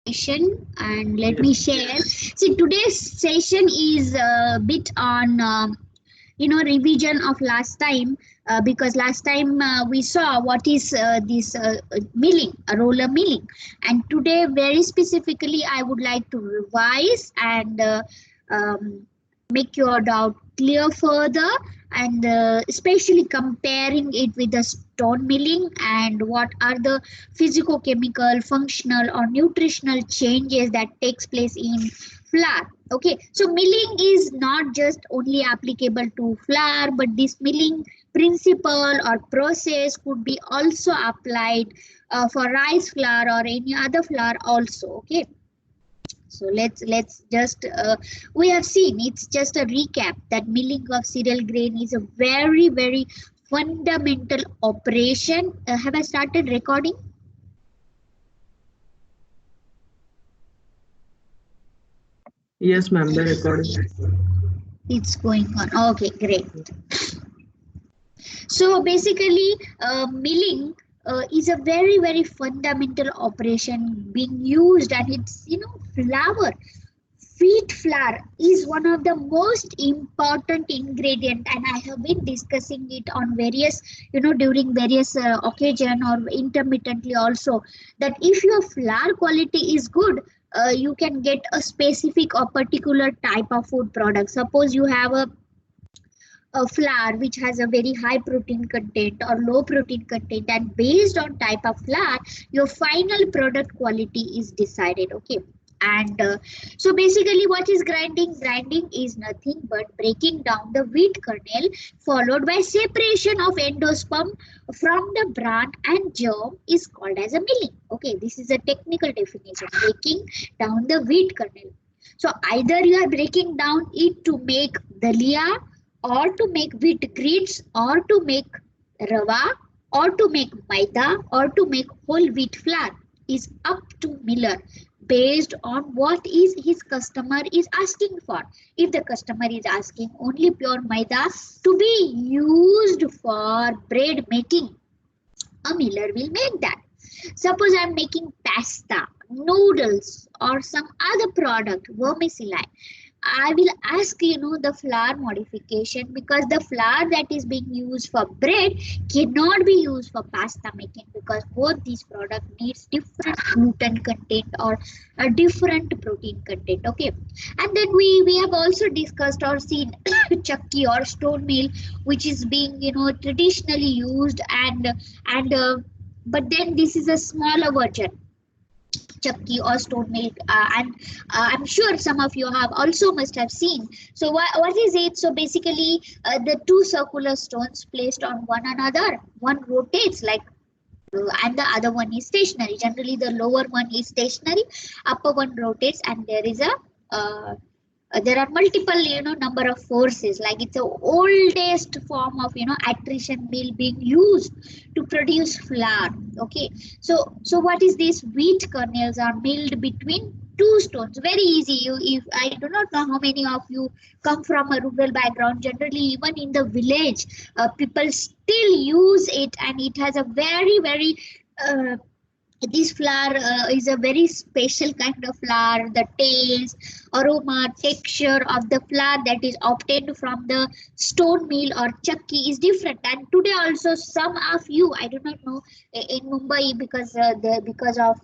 And let me share. See, today's session is a bit on revision of last time, because last time we saw what is this milling, a roller milling, and today very specifically I would like to revise and um, make your doubt clear further, and especially comparing it with the stone milling and what are the physicochemical, functional or nutritional changes that takes place in flour. Okay, so milling is not just only applicable to flour, but this milling principle or process could be also applied for rice flour or any other flour also. Okay, so let's just we have seen, it's just a recap that milling of cereal grain is a very fundamental operation. Have I started recording? Yes, ma'am, the recording. It's going on. Okay, great. So basically, milling is a very fundamental operation being used, and it's flour. Wheat flour is one of the most important ingredient, and I have been discussing it on various, during various occasion or intermittently also, that if your flour quality is good, you can get a specific or particular type of food product. Suppose you have a flour which has a very high protein content or low protein content, and based on type of flour your final product quality is decided. Okay, and so basically what is grinding is nothing but breaking down the wheat kernel followed by separation of endosperm from the bran and germ is called as a milling. Okay, this is a technical definition, breaking down the wheat kernel. So either you are breaking down it to make dalia, or to make wheat grits, or to make rava, or to make maida, or to make whole wheat flour is up to miller based on what is his customer is asking for. If the customer is asking only pure maida to be used for bread making, a miller will make that. Suppose I'm making pasta, noodles, or some other product, vermicelli, I will ask the flour modification, because the flour that is being used for bread cannot be used for pasta making, because both these products needs different gluten content or a different protein content. Okay, and then we have also discussed or seen chakki or stone meal, which is being traditionally used, and but then this is a smaller version, chakki or stone milk, and I'm sure some of you have also must have seen. So what is it? So basically the two circular stones placed on one another, one rotates like and the other one is stationary. Generally the lower one is stationary, upper one rotates, and there is a there are multiple number of forces, like it's the oldest form of attrition mill being used to produce flour. Okay, so what is this? Wheat kernels are milled between two stones, very easy. You, if I do not know how many of you come from a rural background, generally even in the village people still use it, and it has a very uh, this flour is a very special kind of flour. The taste, aroma, texture of the flour that is obtained from the stone mill or chakki is different. And today also some of you, I do not know, in Mumbai, because because of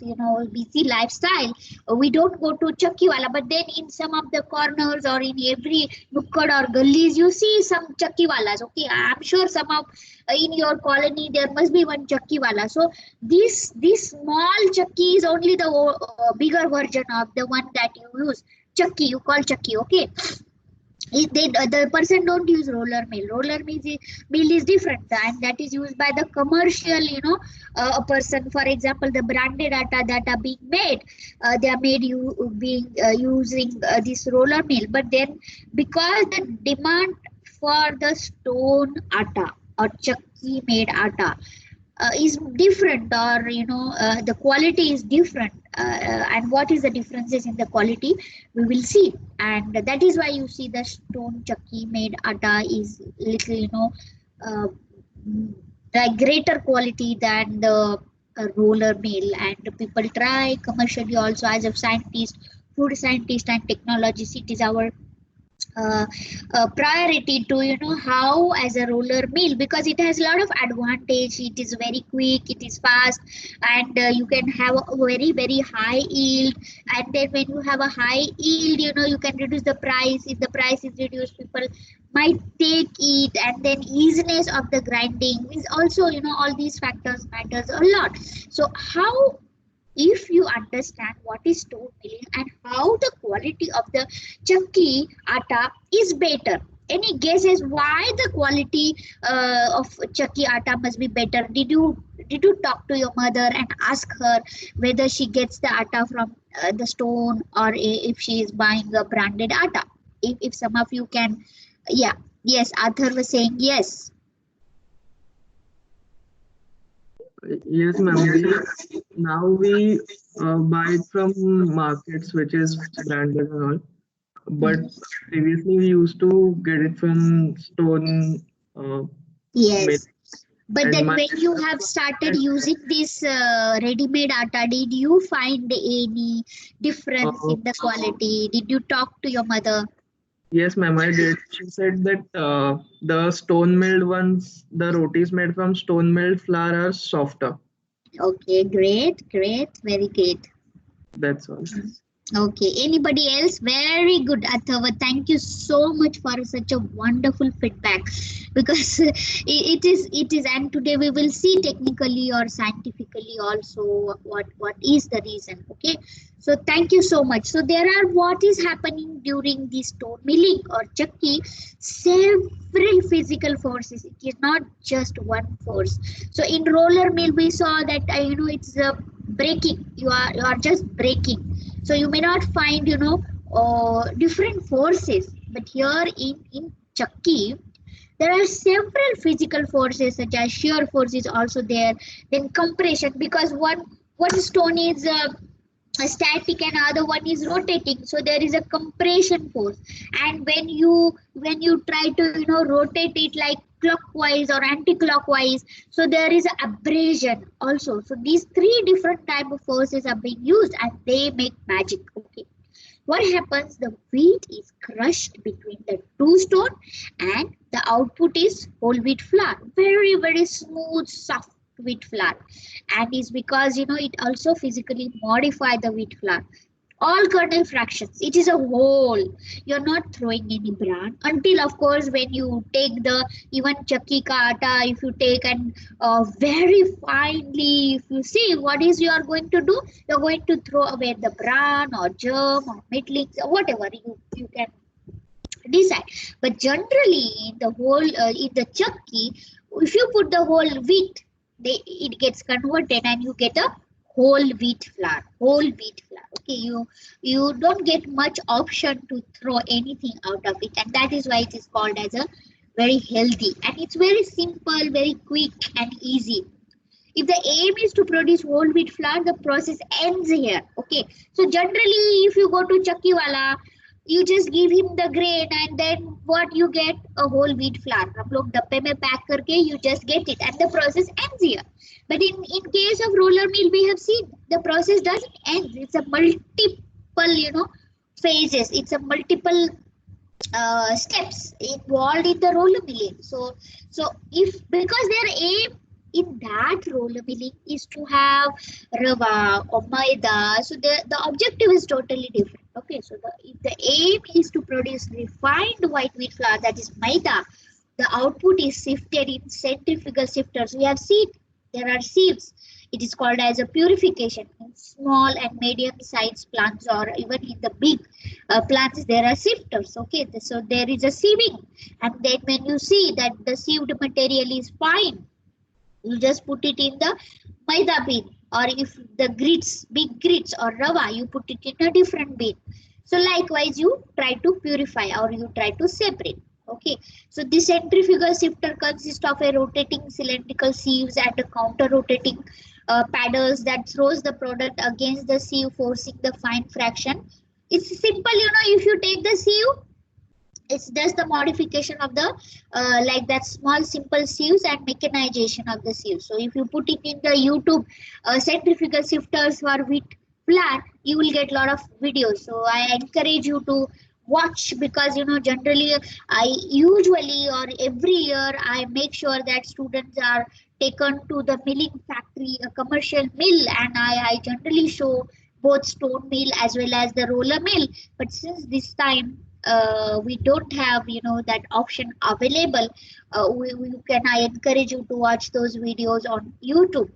busy lifestyle, we don't go to chakki wala. But then in some of the corners or in every nukkad or gullies, you see some chakki walas. Okay, I'm sure some of in your colony there must be one chakki wala. So this small chakki is only the bigger version of the one that you use. Chakki, you call chakki. Okay, the person don't use roller mill. Mill is different, and that is used by the commercial a person. For example, the branded atta that are being made, they are made being using this roller mill. But then because the demand for the stone atta or chakki made atta is different, or the quality is different, and what is the differences in the quality we will see. And that is why you see the stone chakki made atta is little uh, like greater quality than the a roller mill, and people try commercially also. As a scientist, food scientist and technologist, it is our priority to how as a roller mill, because it has a lot of advantage. It is very quick, it is fast, and you can have a very high yield. And then when you have a high yield, you can reduce the price. If the price is reduced, people might take it. And then easiness of the grinding is also, all these factors matters a lot. So how, if you understand what is stone milling and how the quality of the chakki atta is better. Any guesses why the quality of chakki atta must be better? Did you talk to your mother and ask her whether she gets the atta from the stone, or if she is buying a branded atta? If some of you can, yeah, yes, Arthur was saying yes. Yes, ma'am. We buy it from markets, which is branded and all. But previously we used to get it from stone mill. Yes. But And then my when you have started using this ready-made atta, did you find any difference uh, in the quality? Did you talk to your mother? yes, ma'am, I did. She said that the stone milled ones, the rotis made from stone milled flour are softer. Okay, great, very great. That's all. Okay, anybody else? Very good, Athava. Thank you so much for such a wonderful feedback, because it is, and today we will see technically or scientifically also what is the reason. Okay, so thank you so much. So there are, what is happening during this stone milling or chakki, several physical forces. It is not just one force. So in roller mill we saw that it's breaking. You are just breaking, so you may not find different forces. But here in chakki, there are several physical forces, such as shear force is also there, then compression, because one stone is static and other one is rotating, so there is a compression force. And when you try to rotate it like clockwise or anti-clockwise, so there is abrasion also. So these three different type of forces are being used, and they make magic. Okay, what happens, the wheat is crushed between the two stone, and the output is whole wheat flour, very smooth, soft wheat flour. And is because it also physically modify the wheat flour, all kernel fractions. It is a whole. You're not throwing any bran until, of course, when you take the even chakki ka atta, if you take and very finely, if you see what is you are going to do, you're going to throw away the bran or germ or middlings or whatever you can decide. But generally, in the whole in the chakki, if you put the whole wheat, it gets converted and you get a whole wheat flour. Whole wheat flour. Okay, you don't get much option to throw anything out of it, and that is why it is called as a very healthy, and it's very simple, very quick and easy. If the aim is to produce whole wheat flour, the process ends here. Okay, so generally, if you go to chakki wala, you just give him the grain, and then what you get, a whole wheat flour. हम लोग डब्बे में pack करके you just get it, and the process ends here. But in case of roller mill, we have seen the process doesn't end. It's a multiple phases. It's a multiple steps involved in the roller milling. So if, because their aim in that roller milling is to have rava or maida, so the objective is totally different. Okay, so if the aim is to produce refined white wheat flour, that is maida, the output is sifted in centrifugal sifters. We have seen there are sieves. It is called as a purification. In small and medium sized plants, or even in the big plants, there are sifters. Okay, so there is a sieving, and then when you see that the sieved material is fine, you just put it in the maida bin, or if the grits, big grits or rava, you put it in a different bin. So likewise, you try to purify or you try to separate. Okay, so this centrifugal sifter consists of a rotating cylindrical sieves and a counter rotating paddles that throws the product against the sieve, forcing the fine fraction. It's simple, if you take the sieve, It's just the modification of the like that small simple sieves and mechanization of the sieves. So if you put it in the YouTube centrifugal sifters for wheat flour, you will get a lot of videos. So I encourage you to watch, because generally I usually or every year I make sure that students are taken to the milling factory, a commercial mill, and I generally show both stone mill as well as the roller mill. But since this time we don't have that option available, we can I encourage you to watch those videos on YouTube.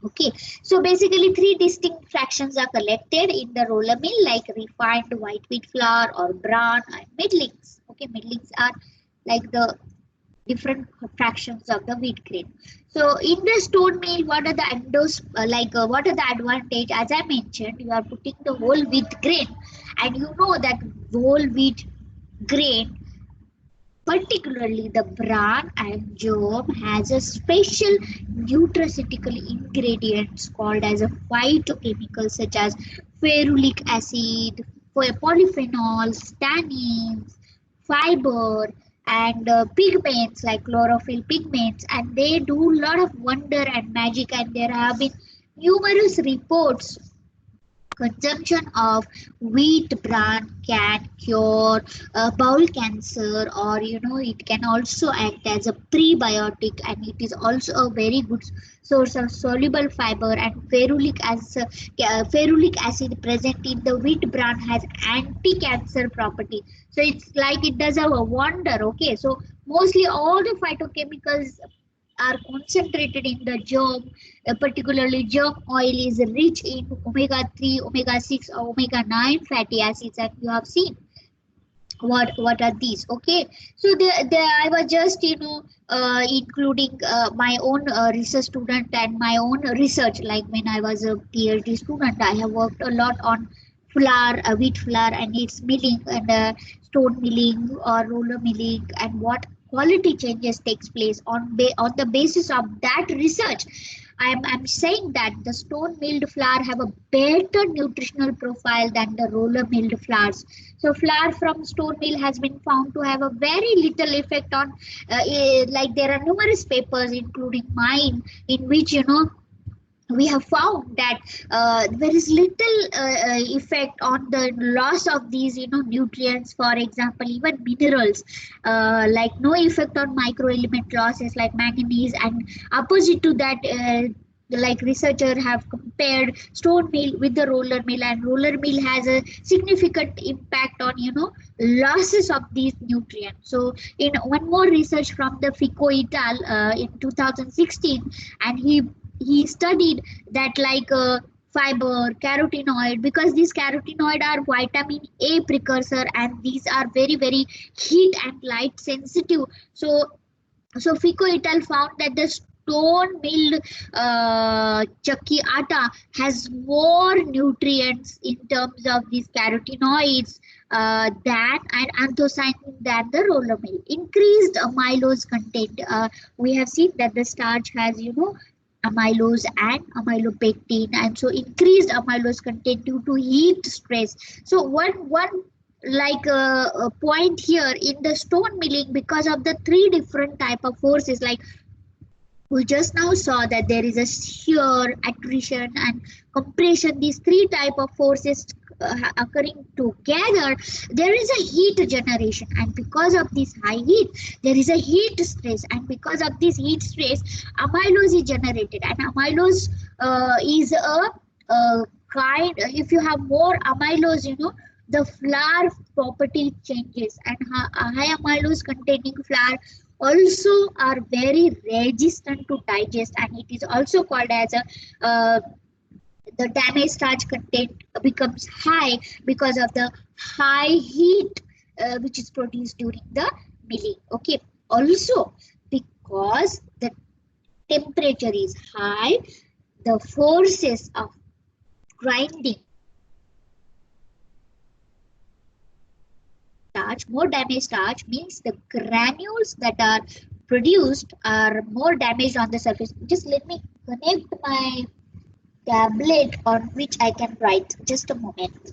Okay, so basically three distinct fractions are collected in the roller mill, like refined white wheat flour or bran and middlings. Okay, middlings are like the different fractions of the wheat grain. So in the stone mill, what are the what are the advantage? As I mentioned, you are putting the whole wheat grain, and you know that whole wheat grain, particularly the bran and germ, has a special nutraceutical ingredients called as a phytochemicals such as ferulic acid, polyphenols, tannins, fiber, and pigments like chlorophyll pigments, and they do a lot of wonder and magic. And there have been numerous reports consumption of wheat bran can cure bowel cancer, or it can also act as a prebiotic, and it is also a very good source of soluble fiber. And ferulic acid present in the wheat bran has anti-cancer property, so it's like it does a wonder. Okay, so mostly all the phytochemicals are concentrated in the germ. Particularly germ oil is rich in omega 3, omega 6, or omega 9 fatty acids, and you have seen what are these. Okay, so there I was just including my own research student and my own research. Like when I was a PhD student, I have worked a lot on flour, wheat flour and its milling, and stone milling or roller milling, and what quality changes takes place on the basis of that research. I'm saying that the stone milled flour have a better nutritional profile than the roller milled flours. So flour from stone mill has been found to have a very little effect on, like there are numerous papers, including mine, in which we have found that there is little effect on the loss of these nutrients. For example, even minerals, like no effect on micro element losses like manganese. And opposite to that, like researchers have compared stone mill with the roller mill, and roller mill has a significant impact on losses of these nutrients. So in one more research from the Fico et al. In 2016, and he studied that like fiber, carotenoid, because these carotenoid are vitamin A precursor, and these are very very heat and light sensitive. So Fico et al. Found that the stone milled chakki atta has more nutrients in terms of these carotenoids than and anthocyanin than the roller mill. Increased amylose content. We have seen that the starch has amylose and amylopectin, and so increased amylose content due to heat stress. So one like a point here in the stone milling, because of the three different type of forces, like we just now saw that there is a shear, attrition, and compression. These three type of forces occurring together, there is a heat generation, and because of this high heat, there is a heat stress, and because of this heat stress, amylose is generated, and amylose is a kind. If you have more amylose, the flour property changes, and high amylose containing flour also are very resistant to digest, and it is also called as a the damaged starch content becomes high because of the high heat which is produced during the milling. Okay, also because the temperature is high, the forces of grinding starch, more damaged starch, means the granules that are produced are more damaged on the surface. Just let me connect my tablet on which I can write. Just a moment.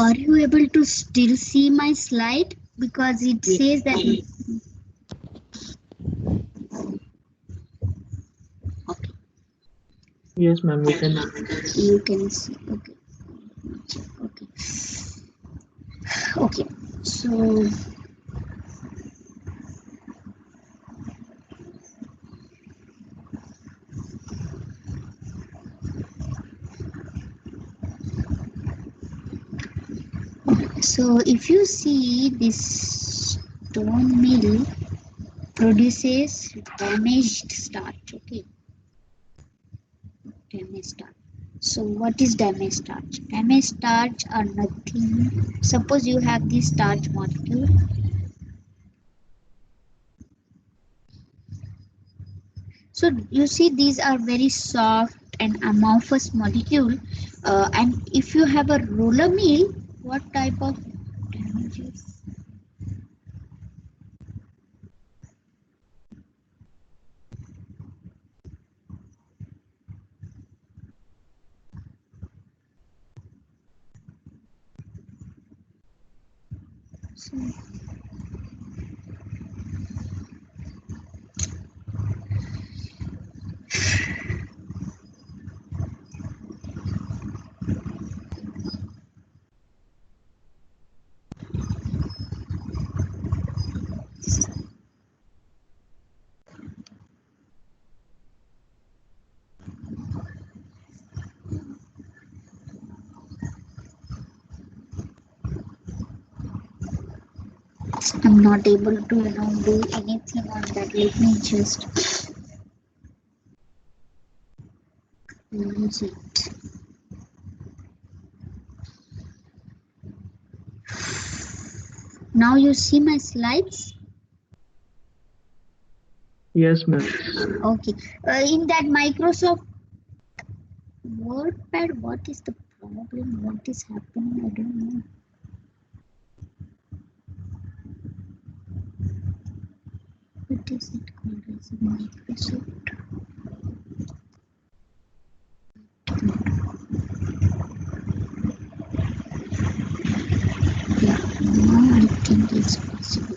Are you able to still see my slide? Because it says that. Okay. Yes, ma'am, we can. You can see. Okay. Okay. Okay. So. So if you see this stone mill produces damaged starch. Okay. Damaged starch. So what is damaged starch? Damaged starch are nothing. Suppose you have this starch molecule. So you see these are very soft and amorphous molecule. And if you have a roller mill, what type of damages? So, I'm not able to do anything on that. Let me just use it. Now you see my slides. Yes, ma'am. Okay. In that Microsoft WordPad, what is the problem? What is happening? I don't know. What is it called as a Microsoft? Yeah, now I think it's possible.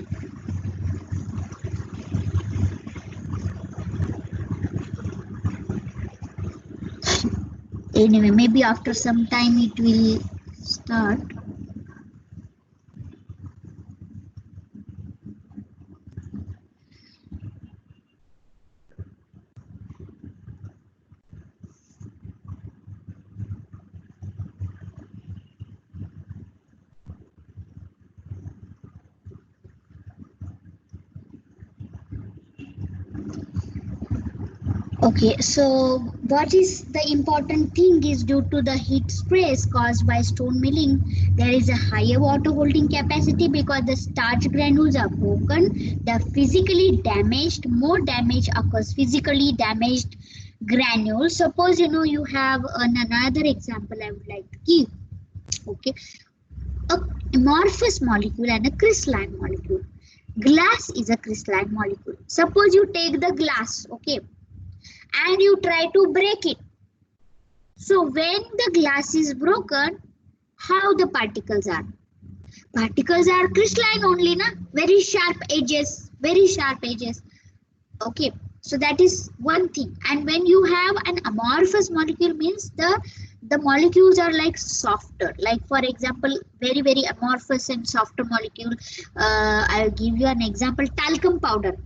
Anyway, maybe after some time it will start. Okay, so what is the important thing is due to the heat stress caused by stone milling, there is a higher water holding capacity because the starch granules are broken. The physically damaged, more damage occurs. Physically damaged granules. Suppose you have another example I would like to give. Okay, a amorphous molecule and a crystalline molecule. Glass is a crystalline molecule. Suppose you take the glass, okay, and you try to break it. So when the glass is broken, how the particles are? Particles are crystalline only, na? Very sharp edges, very sharp edges. Okay, so that is one thing. And when you have an amorphous molecule, means the molecules are like softer. Like for example, very very amorphous and softer molecule. I'll give you an example: talcum powder.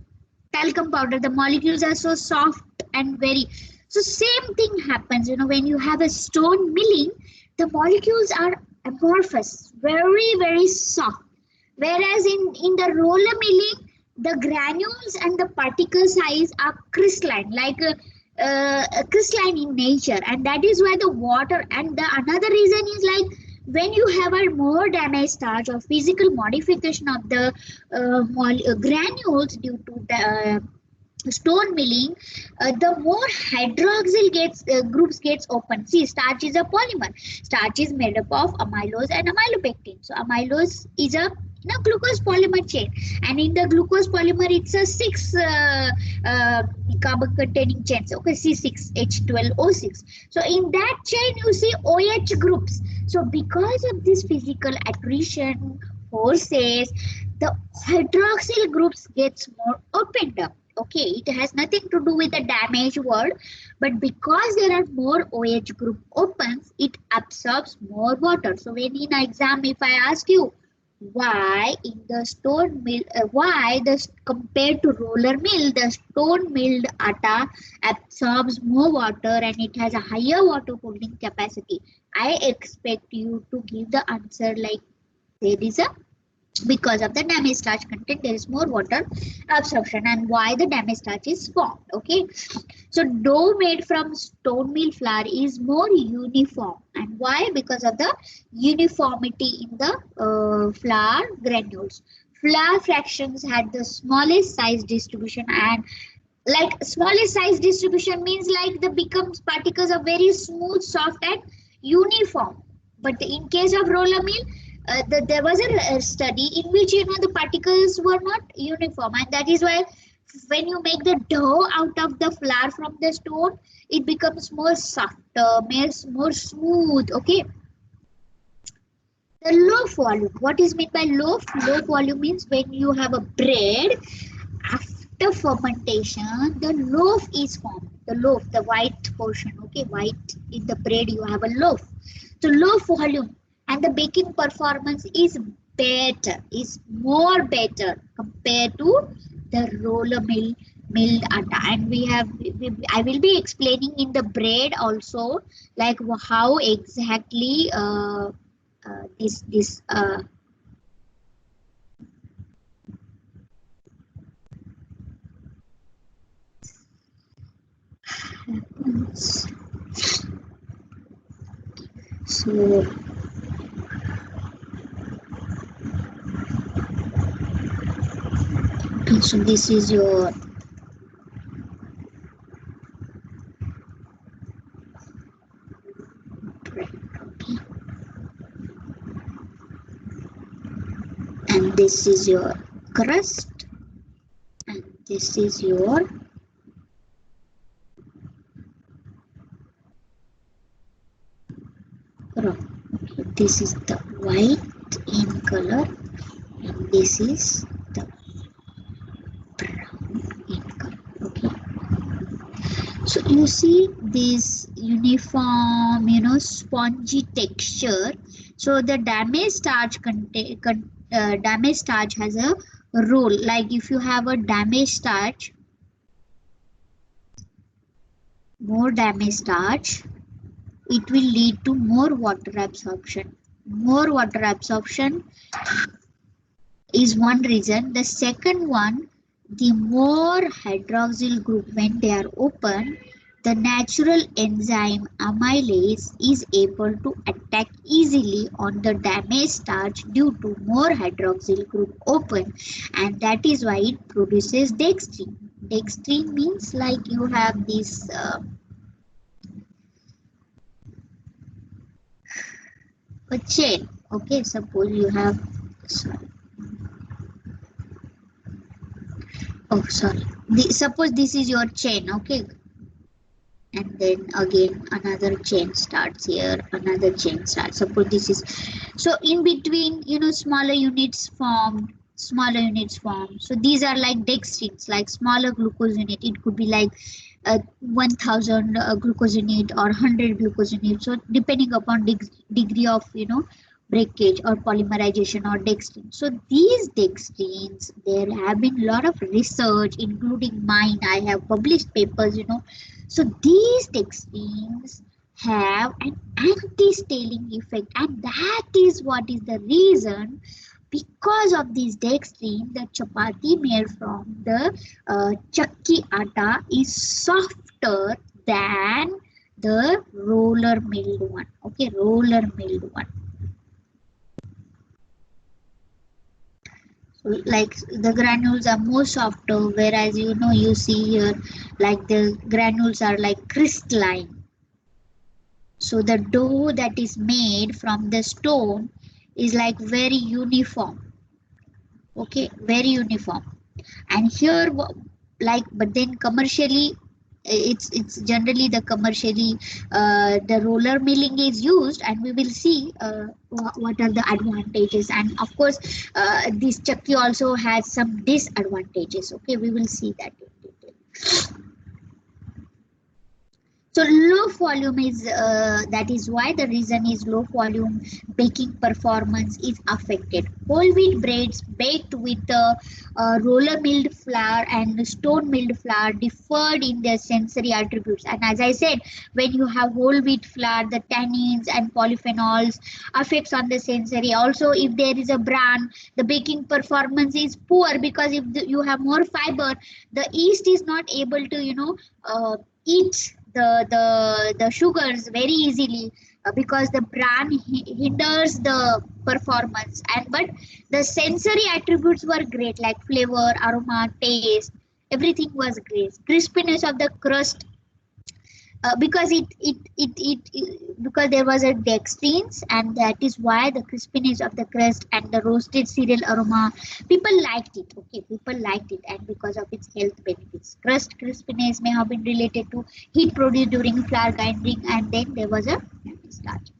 Talcum powder, the molecules are so soft and very. So same thing happens. When you have a stone milling, the molecules are amorphous, very very soft. Whereas in the roller milling, the granules and the particle size are crystalline, like crystalline in nature, and that is why the water. And the another reason is like when you have a more damaged starch or physical modification of the granules due to the stone milling, the more hydroxyl groups gets open. See, starch is a polymer. Starch is made up of amylose and amylopectin. So amylose is a glucose polymer chain, and in the glucose polymer it's a 6 carbon containing chains. Okay, C6H12O6. So in that chain you see OH groups. So because of this physical attrition forces, the hydroxyl groups gets more opened up. Okay, it has nothing to do with the damage word, but because there are more OH group opens, it absorbs more water. So when in exam, if I ask you why in the stone mill, why the compared to roller mill, the stone milled atta absorbs more water and it has a higher water holding capacity. I expect you to give the answer like there is a because of the damaged starch content there is more water absorption and why the damaged starch is formed. Okay, so dough made from stone meal flour is more uniform and why because of the uniformity in the flour granules. Flour fractions had the smallest size distribution and like smallest size distribution means like the becomes particles are very smooth soft and uniform, but in case of roller mill there was a study in which the particles were not uniform and that is why when you make the dough out of the flour from the stone it becomes more softer, more smooth. Okay, the low volume, what is meant by low volume means when you have a bread after fermentation the loaf is formed, the loaf, the white portion. Okay, white in the bread you have a loaf, so low volume and the baking performance is better, is more better compared to the roller milled atta. And I will be explaining in the bread also like how exactly this happens. So so this is your bread, okay, and this is your crust and this is your raw. Okay, this is the white in color and this is the brown in color. Okay, so you see this uniform spongy texture. So the damaged starch damaged starch has a role, like if you have a damaged starch, more damaged starch, it will lead to more water absorption. More water absorption is one reason. The second one, the more hydroxyl group when they are open, the natural enzyme amylase is able to attack easily on the damaged starch due to more hydroxyl group open, and that is why it produces dextrin. Dextrin means like you have this a chain. Okay, suppose you have, sorry, oh sorry, suppose this is your chain. Okay, and then again another chain starts here, another chain starts, suppose this is, so in between smaller units form, so these are like dextrins, like smaller glucose unit. It could be like 1000 glucose unit or 100 glucose unit, so depending upon degree of breakage or polymerization or dextrin. So these dextrins, there have been a lot of research including mine, I have published papers. So these dextrins have an anti-staling effect, and that is what is the reason because of this dextrin the chapati made from the chakki atta is softer than the roller milled one. Okay, roller milled one. So like the granules are more softer, whereas you see here like the granules are like crystalline. So the dough that is made from the stone is like very uniform. Okay, very uniform. And here like, but then commercially it's generally the commercially the roller milling is used, and we will see what are the advantages. And of course this chakki also has some disadvantages. Okay, we will see that in detail. So low volume is that is why the reason is low volume baking performance is affected. Whole wheat breads baked with roller milled flour and stone milled flour differed in their sensory attributes. And as I said, when you have whole wheat flour, the tannins and polyphenols affects on the sensory. Also, if there is a bran, the baking performance is poor, because if you have more fiber, the yeast is not able to eat the sugars very easily, because the bran hinders the performance. And but the sensory attributes were great, like flavor, aroma, taste, everything was great. Crispiness of the crust, because because there was a dextrins, and that is why the crispiness of the crust and the roasted cereal aroma, people liked it. Okay, people liked it, and because of its health benefits. Crust crispiness may have been related to heat produced during flour grinding, and then there was a starch.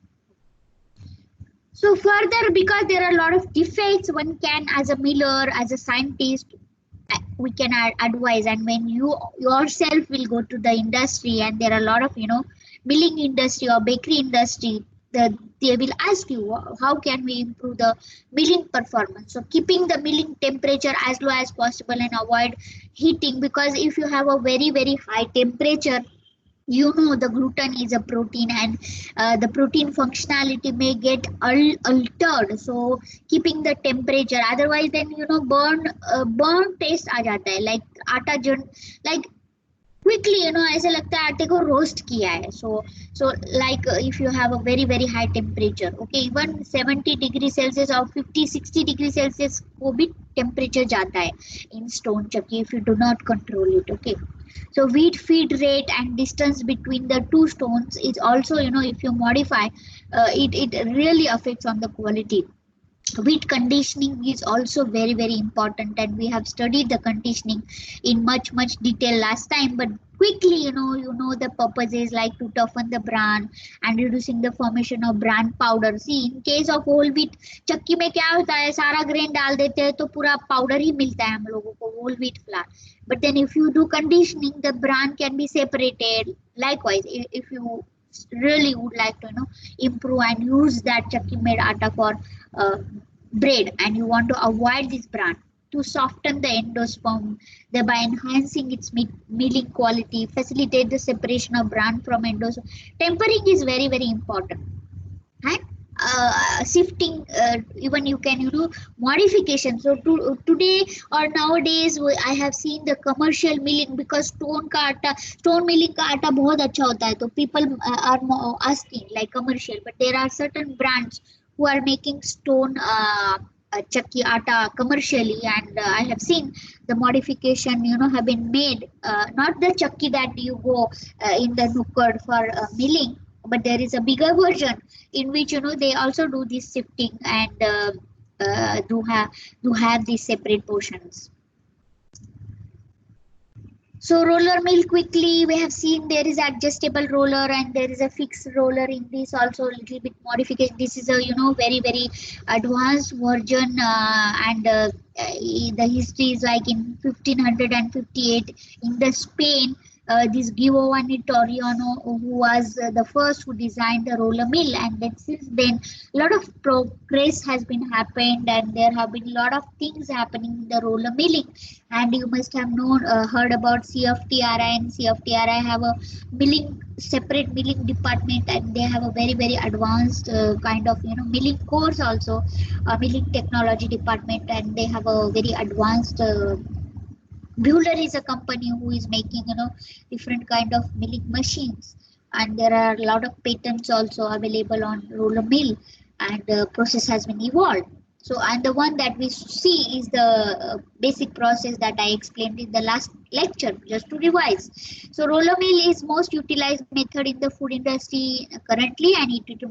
So further, because there are a lot of defects, one can, as a miller, as a scientist, we can advise. And when you yourself will go to the industry, and there are a lot of milling industry or bakery industry, they will ask you how can we improve the milling performance. So keeping the milling temperature as low as possible and avoid heating, because if you have a very high temperature, the gluten is a protein, and the protein functionality may get altered. So keeping the temperature, otherwise then burn taste आ जाता है, like आटा जन, like quickly ऐसे लगता है आटे को roast किया है. So like if you have a very high temperature, okay, even 70 degree Celsius or 50-60 degree Celsius को भी temperature जाता है in stone chakki if you do not control it. Okay, so wheat feed rate and distance between the two stones is also, if you modify, it really affects on the quality. Wheat conditioning is also very important, and we have studied the conditioning in much detail last time. But quickly, the purpose is like to toughen the bran and reducing the formation of bran powder. See, in case of whole wheat चक्की में क्या होता है, सारा grain डाल देते हैं तो पूरा powder ही मिलता है हम लोगों को, whole wheat flour. But then if you do conditioning, the bran can be separated. Likewise, if you really would like to improve and use that chakki made atta for bread, and you want to avoid this bran, to soften the endosperm, thereby enhancing its milling quality, facilitate the separation of bran from endosperm. Tempering is very important. And sifting, even you can modification. So today or nowadays I have seen the commercial milling, because stone milling का आटा बहुत अच्छा होता है, तो people are asking like commercial. But there are certain brands who are making stone chakki atta commercially, and I have seen the modification have been made, not the chakki that you go in the nukkad for milling, but there is a bigger version in which they also do this sifting, and do have these separate portions. So roller mill, quickly we have seen there is adjustable roller and there is a fixed roller. In this also a little bit modification. This is a very advanced version, and the history is like in 1558 in the Spain. This Giovanni Torriano, who was the first who designed the roller mill, and then since then a lot of progress has been happened, and there have been a lot of things happening in the roller milling. And you must have heard about CFTRI, and CFTRI have a separate milling department, and they have a very advanced kind of milling course also, milling technology department, and they have a very advanced. Buehler is a company who is making different kind of milling machines, and there are a lot of patents also available on roller mill, and the process has been evolved. So, and the one that we see is the basic process that I explained in the last lecture, just to revise. So, roller mill is most utilized method in the food industry currently, and it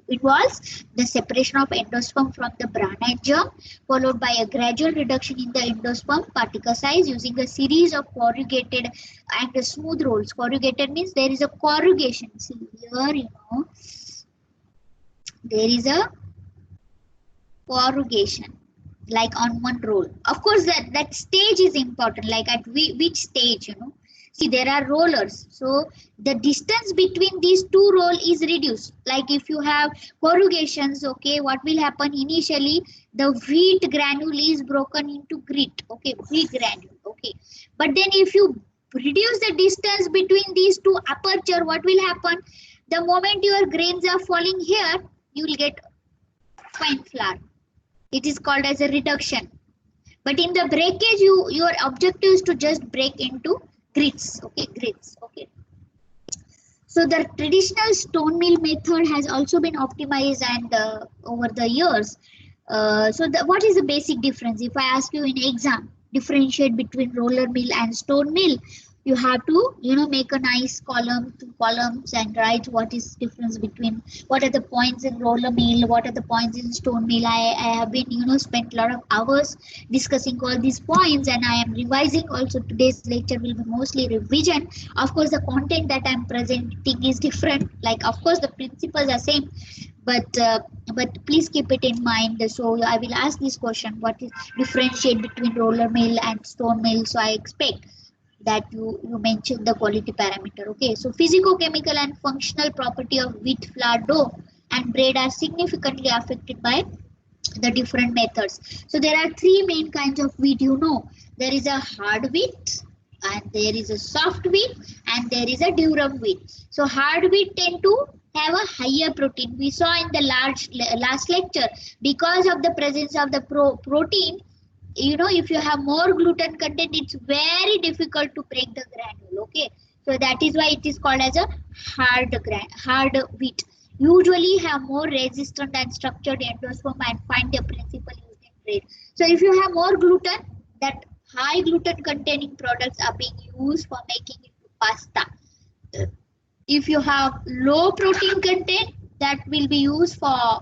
involves the separation of endosperm from the bran and germ, followed by a gradual reduction in the endosperm particle size using a series of corrugated and smooth rolls. Corrugated means there is a corrugation. See here, there is a corrugation like on one roll. Of course that stage is important, like at which stage, see there are rollers, so the distance between these two rolls is reduced. Like if you have corrugations, okay, what will happen initially, the wheat granule is broken into grit, okay, wheat granule, okay, but then if you reduce the distance between these two aperture, what will happen, the moment your grains are falling here, you will get fine flour. It is called as a reduction. But in the breakage, your objective is to just break into grits. Okay, grits. Okay. So the traditional stone mill method has also been optimized and over the years. What is the basic difference? If I ask you in exam, differentiate between roller mill and stone mill, you have to make a nice column, 2 columns, and write what is difference between, what are the points in roller mill, what are the points in stone mill. I have been spent a lot of hours discussing all these points, and I am revising also. Today's lecture will be mostly revision. Of course the content that I am presenting is different, like of course the principles are same, but please keep it in mind. So I will ask this question, what is differentiate between roller mill and stone mill? So I expect that you mentioned the quality parameter. Okay, so physicochemical and functional property of wheat flour dough and bread are significantly affected by the different methods. So there are 3 main kinds of wheat. There is a hard wheat, and there is a soft wheat, and there is a durum wheat. So hard wheat tend to have a higher protein. We saw in the last lecture, because of the presence of the protein, if you have more gluten content, it's very difficult to break the granule. Okay, so that is why it is called as a hard wheat. Usually have more resistant and structured endosperm and find the principle used in bread. So if you have more gluten, that high gluten containing products are being used for making it pasta. If you have low protein content, that will be used for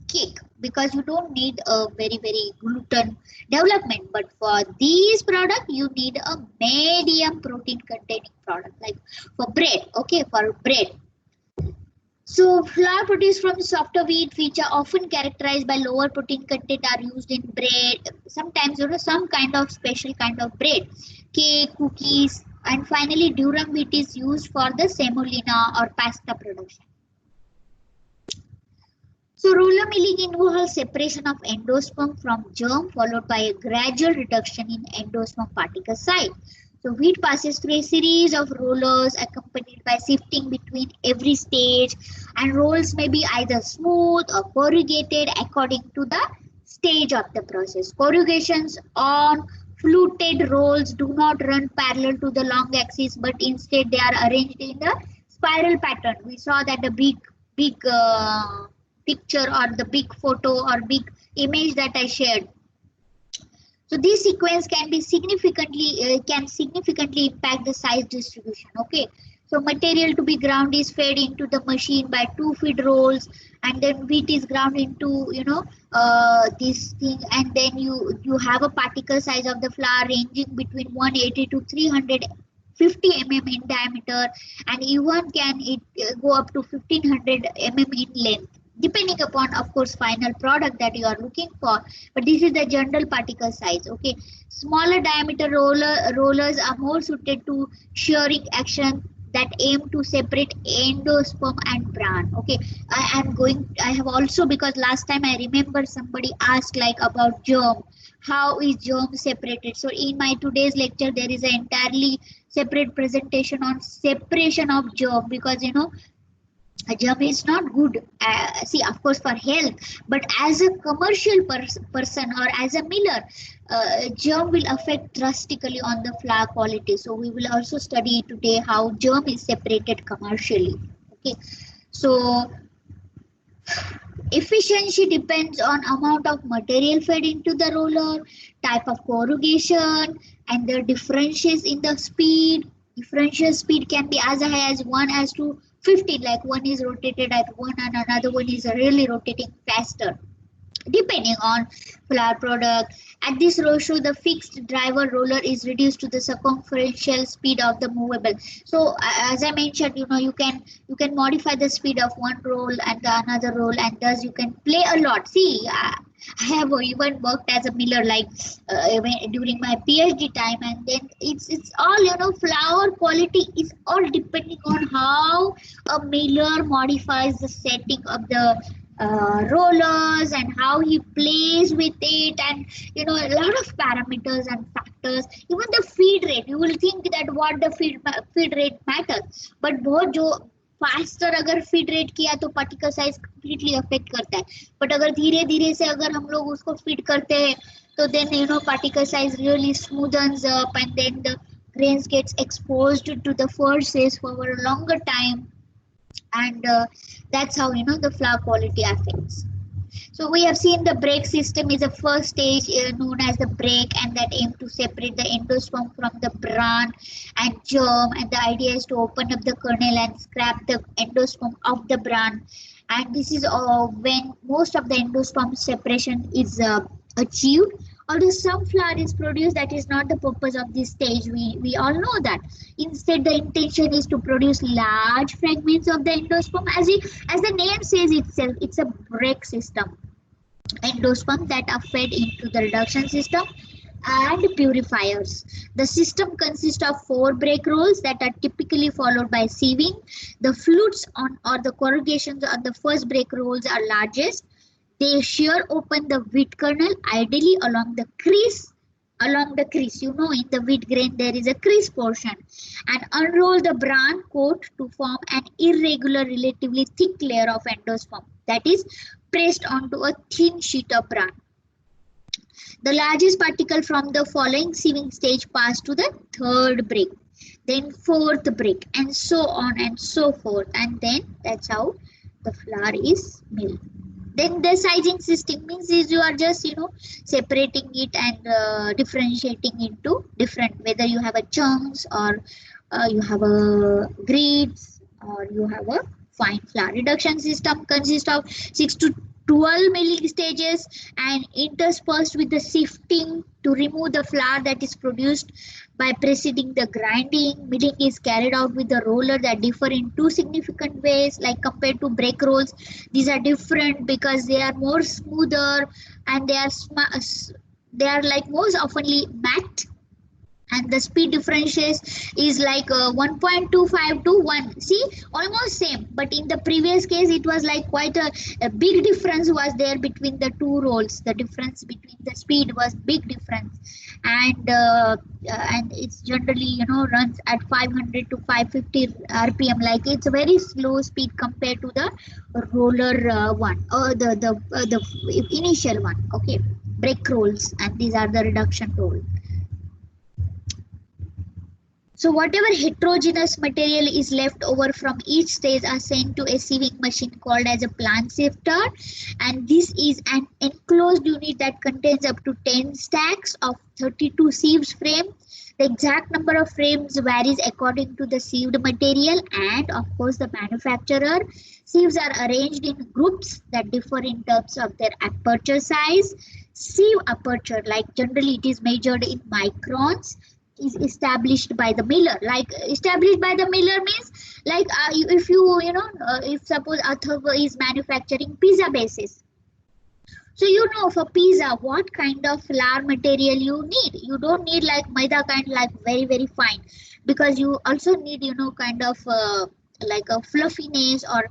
cake, because you don't need a very gluten development. But for these products, you need a medium protein containing product, like for bread. Okay, for bread. So flour produced from softer wheat, which are often characterized by lower protein content, are used in bread. Sometimes some kind of special kind of bread, cake, cookies, and finally durum wheat is used for the semolina or pasta production. So roller milling involves separation of endosperm from germ, followed by a gradual reduction in endosperm particle size. So wheat passes through a series of rollers accompanied by sifting between every stage, and rolls may be either smooth or corrugated according to the stage of the process. Corrugations on fluted rolls do not run parallel to the long axis, but instead they are arranged in the spiral pattern. We saw that the big picture or the big photo or big image that I shared. So this sequence can significantly impact the size distribution. Okay, so material to be ground is fed into the machine by 2 feed rolls, and then wheat is ground into this thing, and then you have a particle size of the flour ranging between 180 to 350 mm in diameter, and even can it go up to 1500 mm in length, depending upon, of course, final product that you are looking for. But this is the general particle size. Okay, smaller diameter rollers are more suited to shearing action that aim to separate endosperm and bran. Okay, I have also, because last time I remember somebody asked like about germ, how is germ separated. So in my today's lecture there is an entirely separate presentation on separation of germ, because a germ is not good, see, of course, for health, but as a commercial person or as a miller, germ will affect drastically on the flour quality. So we will also study today how germ is separated commercially. Okay, so Efficiency depends on amount of material fed into the roller, type of corrugation, and the differences in the speed. Differential speed can be as high as 1 as to 50, like one is rotated at 1 and another one is really rotating faster depending on flour product. At this ratio, the fixed driver roller is reduced to the circumferential speed of the movable. So as I mentioned, you can modify the speed of one roll and the another roll, and thus you can play a lot. See, I have even worked as a miller, like during my PhD time, and then it's all flour quality is all depending on how a miller modifies the setting of the rollers and how he plays with it, and a lot of parameters and factors. Even the feed rate, you will think that what the feed rate matters, but बहुत जो faster अगर feed rate किया तो particle size completely affect करता है, but अगर धीरे धीरे से अगर हम लोग उसको फीड करते हैं तो then particle size really smoothens up, and then the grains gets exposed to the forces for a longer time, and that's how the flour quality affects. So we have seen the brake system is a first stage known as the brake, and that aim to separate the endosperm from the bran and germ, and the idea is to open up the kernel and scrap the endosperm of the bran, and this is when most of the endosperm separation is achieved. Although some flour is produced, that is not the purpose of this stage. We all know that. Instead, the intention is to produce large fragments of the endosperm. As the name says itself, it's a brake system. Endosperm that are fed into the reduction system and purifiers. The system consists of 4 brake rolls that are typically followed by sieving. The flutes on or the corrugations on the first brake rolls are largest. They shear open the wheat kernel, ideally along the crease. In the wheat grain there is a crease portion, and unroll the bran coat to form an irregular, relatively thick layer of endosperm that is pressed onto a thin sheet of bran. The largest particle from the following sieving stage pass to the third brake, then fourth brake, and so on and so forth, and then that's how the flour is milled. Then the sizing system means is you are just separating it and differentiating into different, whether you have a chunks or you have a grits or you have a fine flour. Reduction system consists of 6 to 12 milling stages and interspersed with the sifting to remove the flour that is produced by preceding the grinding. Milling is carried out with the roller that differ in 2 significant ways, like compared to brake rolls. These are different because they are more smoother and they are like most oftenly matte, and the speed differentials is like 1.25 to 1. See, almost same, but in the previous case it was like quite a big difference was there between the two rolls. The difference between the speed was big difference, and it's generally runs at 500 to 550 rpm, like it's a very slow speed compared to the roller one or the initial one. Okay, brake rolls, and these are the reduction roll. So whatever heterogeneous material is left over from each stage are sent to a sieving machine called as a plant sifter, and this is an enclosed unit that contains up to 10 stacks of 32 sieves frame. The exact number of frames varies according to the sieved material and of course the manufacturer. Sieves are arranged in groups that differ in terms of their aperture size. Sieve aperture, like generally it is measured in microns, is established by the miller. Like established by the miller means like if suppose Atharva is manufacturing pizza bases, so for pizza what kind of flour material you need. You don't need like maida kind, like very very fine, because you also need kind of like a fluffiness or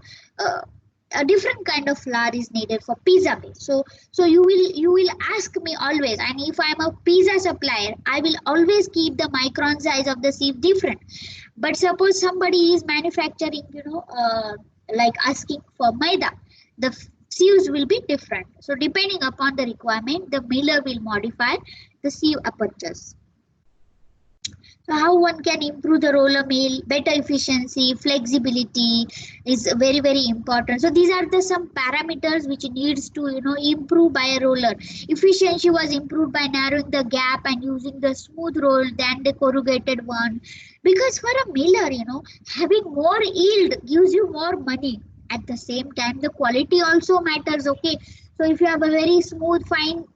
a different kind of flour is needed for pizza base. So you will ask me always, and if I am a pizza supplier, I will always keep the micron size of the sieve different. But suppose somebody is manufacturing like asking for maida, the sieves will be different. So depending upon the requirement, the miller will modify the sieve apertures. So how one can improve the roller mill, better efficiency, flexibility is very, very important. So these are the some parameters which needs to, improve by a roller. Efficiency was improved by narrowing the gap and using the smooth roll than the corrugated one. Because for a miller, having more yield gives you more money. At the same time, the quality also matters. Okay, so if you have a very smooth, fine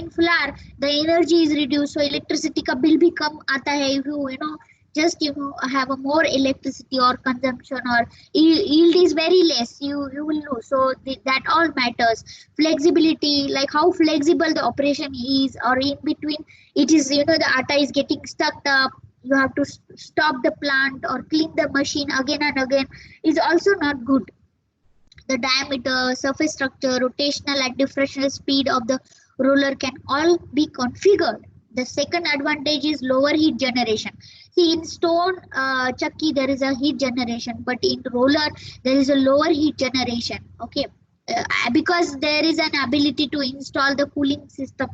flour, the energy is reduced, so electricity का bill भी कम आता है. If you just have a more electricity or consumption, or yield is very less, you will lose. So that all matters. Flexibility, like how flexible the operation is, or in between it is, the atta is getting stuck up, you have to stop the plant or clean the machine again and again, is also not good. The diameter, surface structure, rotational and differential speed of the roller can all be configured. The second advantage is lower heat generation. See, in stone chakki there is a heat generation, but in roller there is a lower heat generation. Okay, because there is an ability to install the cooling system.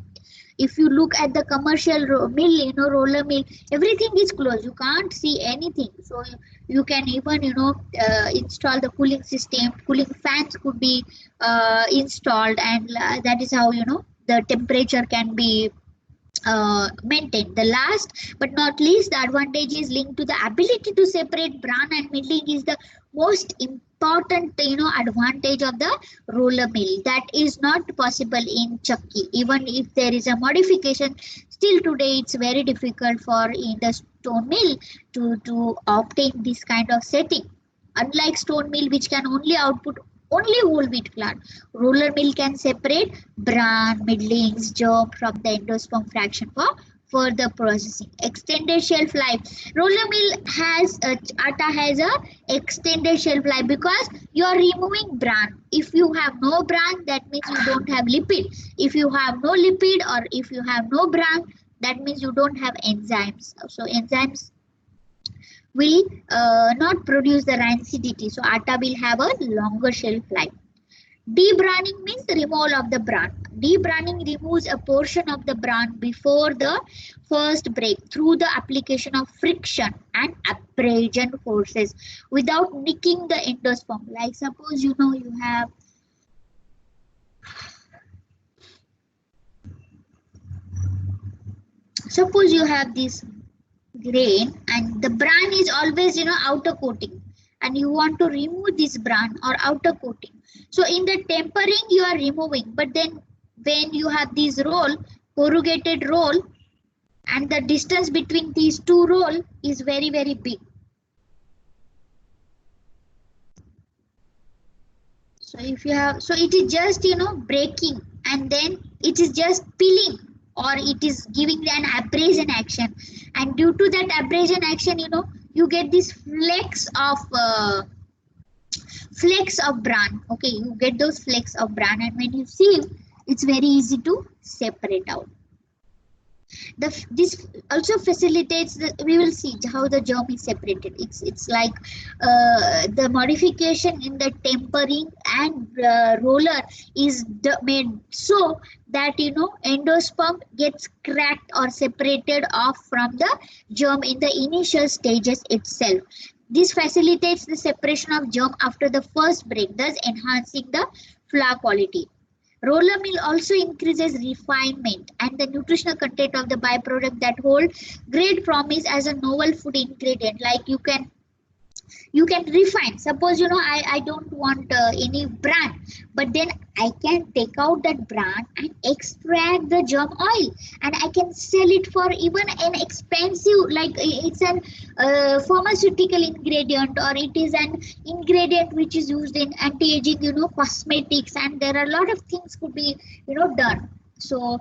If you look at the commercial mill, roller mill, everything is closed, you can't see anything. So you can even install the cooling system, cooling fans could be installed, and that is how the temperature can be maintained. The last but not least, the advantage is linked to the ability to separate bran and milling is the most important advantage of the roller mill. That is not possible in chakki. Even if there is a modification, still today it's very difficult for in the stone mill to obtain this kind of setting. Unlike stone mill, which can only output only whole wheat flour, roller mill can separate bran, middlings, germ from the endosperm fraction for further processing. Extended shelf life. Roller mill has atta has a extended shelf life because you are removing bran. If you have no bran, that means you don't have lipid. If you have no lipid, or if you have no bran, that means you don't have enzymes. So enzymes will not produce the rancidity. So atta will have a longer shelf life. Debraning means the removal of the bran. Debraning removes a portion of the bran before the first break through the application of friction and abrasion forces without nicking the endosperm. Like suppose you have this grain and the bran is always outer coating, and you want to remove this bran or outer coating. So in the tempering you are removing, but then when you have this roll, corrugated roll, and the distance between these two roll is very, very big. So if you have, so it is just breaking, and then it is just peeling, or it is giving an abrasion action, and due to that abrasion action you get this flecks of bran. Okay, you get those flecks of bran, and when you sieve, it's very easy to separate out. This also facilitates we will see how the germ is separated. It's like the modification in the tempering and roller is made so that endosperm gets cracked or separated off from the germ in the initial stages itself. This facilitates the separation of germ after the first break, thus enhancing the flour quality. Roller mill also increases refinement and the nutritional content of the byproduct that hold great promise as a novel food ingredient. Like you can refine. Suppose I don't want any bran, but then I can take out that bran and extract the germ oil, and I can sell it for even an expensive, like it's an pharmaceutical ingredient, or it is an ingredient which is used in anti-aging cosmetics, and there are a lot of things could be done. So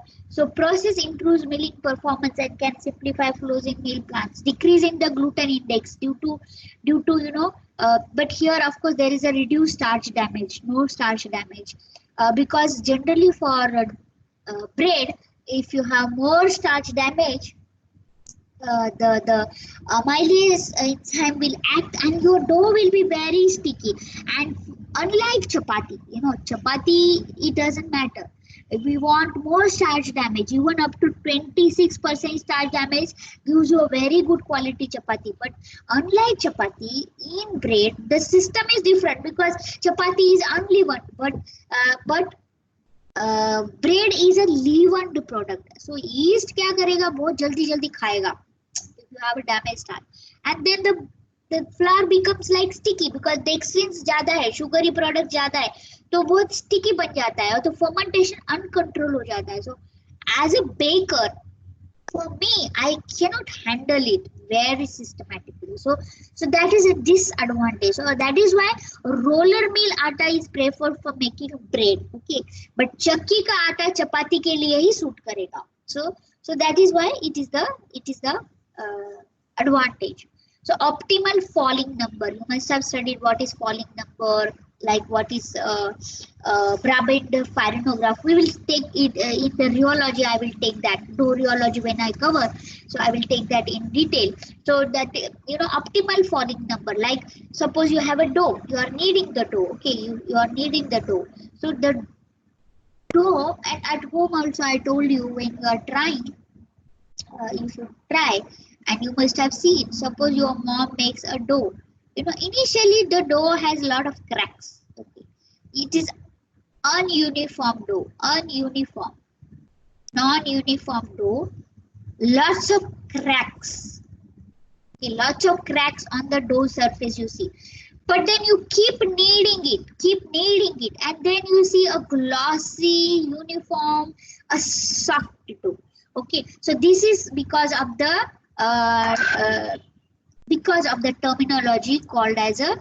process improves milling performance and can simplify flows in meal plants, decreasing the gluten index due to but here of course there is a reduced starch damage, no starch damage, because generally for bread, if you have more starch damage, the amylase enzyme will act and your dough will be very sticky. And unlike chapati, chapati, it doesn't matter. If we want more starch damage, even up to 26% starch damage gives you a very good quality chapati. But unlike chapati, in bread, the system is different because chapati is unleavened, but bread is a leavened product. So yeast क्या करेगा, बहुत जल्दी जल्दी खाएगा if you have a damaged starch, and then the flour becomes like sticky because dextrins ज्यादा है, sugary product ज्यादा है, तो बहुत sticky बन जाता है और तो fermentation uncontrolled हो जाता है. So as a baker, for me, I cannot handle it very systematically. So that is a disadvantage. So that is why roller mill atta is preferred for making bread. Okay, but chakki ka atta chapati ke liye hi suit karega. So that is why it is the advantage. So optimal falling number. You must have studied what is falling number, like what is Brabant Farinograph. We will take it in the rheology. I will take that dough rheology when I cover. So I will take that in detail. So that optimal falling number. Like suppose you have a dough, you are kneading the dough. Okay, you are kneading the dough. So the dough, and at home also I told you when you are trying, you should try, and you must have seen. Suppose your mom makes a dough. Initially the dough has a lot of cracks. Okay, it is ununiform dough, non-uniform dough, lots of cracks. Okay, lots of cracks on the dough surface you see. But then you keep kneading it, and then you see a glossy, uniform, a soft dough. Okay, so this is because of the terminology called as a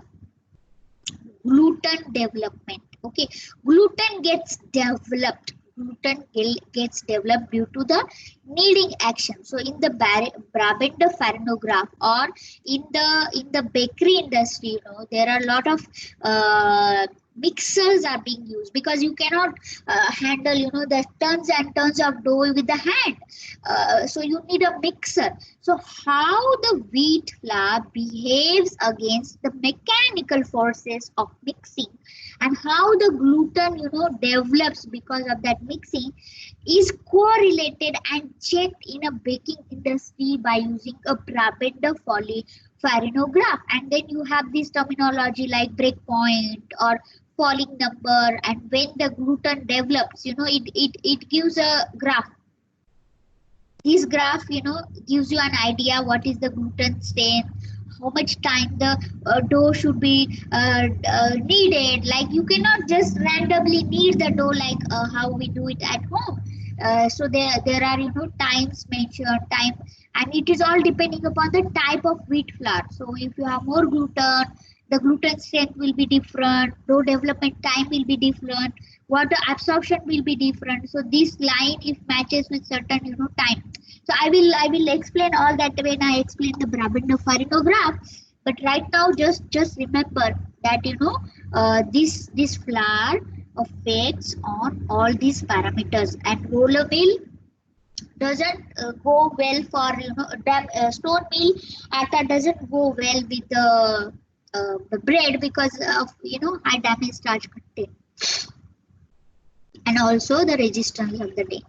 gluten development. Okay, gluten gets developed due to the kneading action. So in the Brabant Farinograph or in the bakery industry, there are a lot of mixers are being used because you cannot handle the tons and tons of dough with the hand. So you need a mixer. So how the wheat flour behaves against the mechanical forces of mixing, and how the gluten develops because of that mixing, is correlated and checked in a baking industry by using a Brabant Farinograph. And then you have this terminology like breakpoint or falling number, and when the gluten develops, it gives a graph. This graph gives you an idea what is the gluten strength, how much time the dough should be kneaded. Like you cannot just randomly knead the dough like how we do it at home. So there are times mentioned, and it is all depending upon the type of wheat flour. So if you have more gluten, the gluten strength will be different, dough development time will be different, water absorption will be different. So this line if matches with certain time. So I will explain all that when I explain the Brabant Farinograph. But right now just remember that this flour affects on all these parameters, and roller mill doesn't go well for stone mill atta doesn't go well with the bread because of high damage starch content and also the resistance of the day.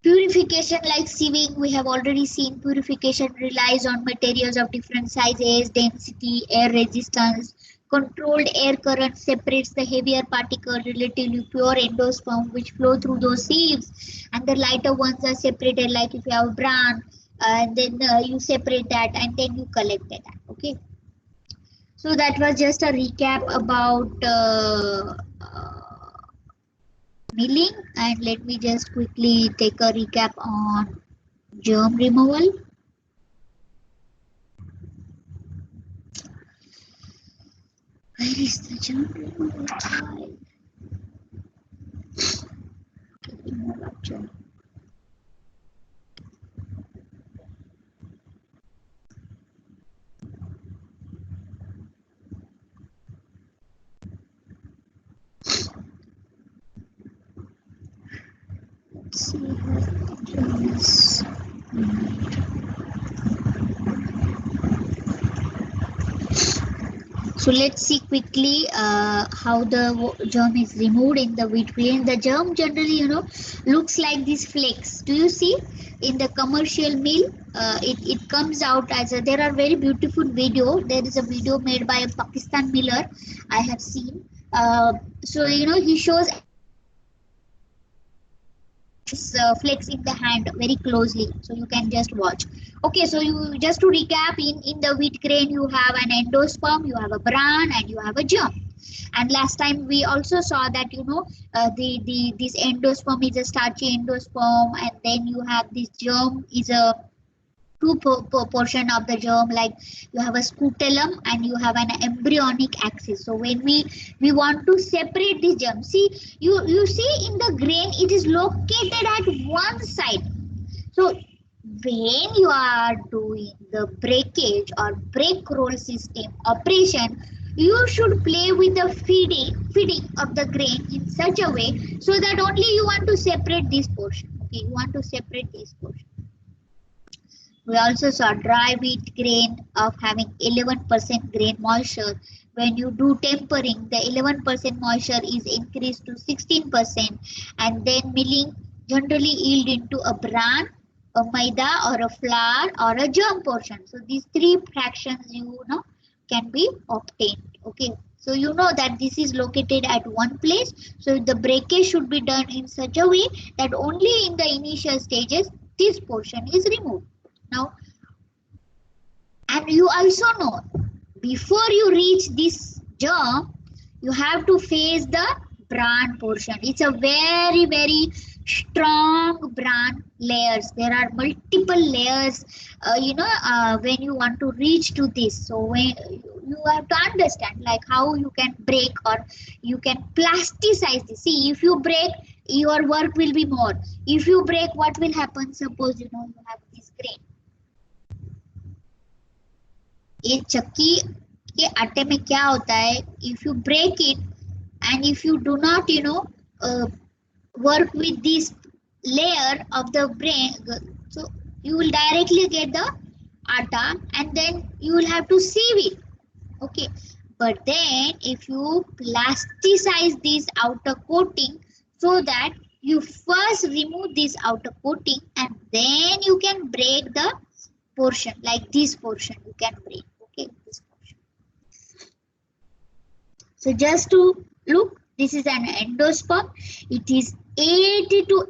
Purification, like sieving, we have already seen. Purification relies on materials of different sizes, density, air resistance. Controlled air current separates the heavier particle, relatively pure endosperm, which flow through those sieves, and the lighter ones are separated. Like if you have bran, and then you separate that, and then you collect that. Okay. So that was just a recap about milling, and let me just quickly take a recap on germ removal. Where is the germ removal file? Let's see what germ is. So let's see quickly how the germ is removed in the wheat grain. The germ generally, looks like these flakes. Do you see in the commercial meal? It comes out as a. There are very beautiful video. There is a video made by a Pakistan miller I have seen. So he shows flakes in the hand very closely, so you can just watch. Okay, so you just to recap, in the wheat grain you have an endosperm, you have a bran, and you have a germ. And last time we also saw that the this endosperm is a starchy endosperm, and then you have this germ is a portion of the germ, like you have a scutellum and you have an embryonic axis. So when we want to separate this germ, see, you see in the grain it is located at one side. So when you are doing the breakage or break roll system operation, you should play with the feeding of the grain in such a way so that only you want to separate this portion. Okay, you want to separate this portion. We also saw dry wheat grain of having 11% grain moisture. When you do tempering, the 11% moisture is increased to 16%, and then milling generally yield into a bran, a maida, or a flour, or a germ portion. So these three fractions can be obtained. Okay. So you know that this is located at one place. So the breakage should be done in such a way that only in the initial stages this portion is removed. Now, and you also know, before you reach this germ, you have to face the bran portion. It's a very, very strong bran layers. There are multiple layers, when you want to reach to this. So when you have to understand like how you can break or you can plasticize this. See, if you break, your work will be more. If you break, what will happen? Suppose you have this grain. ये चक्की के आटे में क्या होता है, if you break it and if you do not work with this layer of the grain, so you will directly get the atta and then you will have to sieve it. Okay, but then if you plasticize this outer coating, so that you first remove this outer coating and then you can break the portion, like this portion you can break. Okay, this portion. So just to look, this is an endosperm. It is 80 to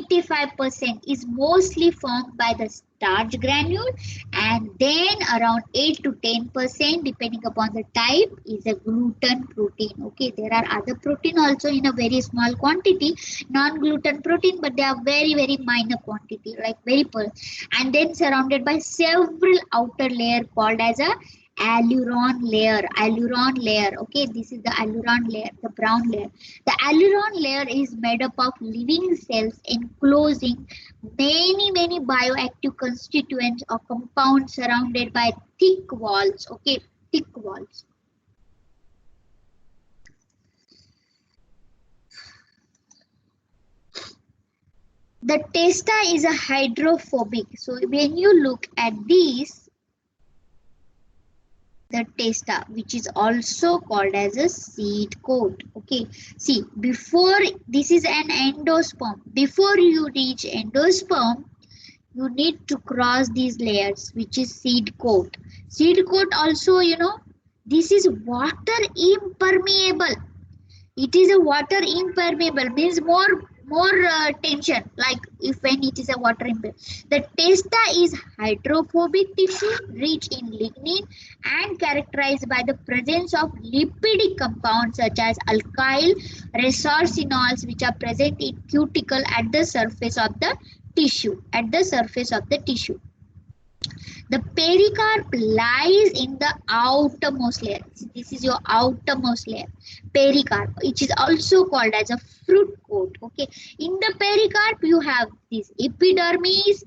85% is mostly formed by the starch granule, and then around 8 to 10% depending upon the type is a gluten protein. Okay, there are other protein also in a very small quantity, non-gluten protein, but they are very, very minor quantity, like very and then surrounded by several outer layer called as a aileron layer. Okay, this is the aileron layer, the brown layer. The aileron layer is made up of living cells enclosing many bioactive constituents or compounds surrounded by thick walls. Okay, thick walls. The testa is a hydrophobic. So when you look at these, the testa, which is also called as a seed coat. Okay, see, before this is an endosperm. Before you reach endosperm, you need to cross these layers, which is seed coat. Seed coat also, this is water impermeable. It is a water impermeable, means more tension, like if when it is a water impermeable. The testa is hydrophobic tissue rich in lignin and characterized by the presence of lipidic compounds such as alkyl resorcinols, which are present in cuticle at the surface of the tissue. The pericarp lies in the outermost layer. This is your outermost layer, pericarp, which is also called as a fruit coat. Okay, in the pericarp you have this epidermis,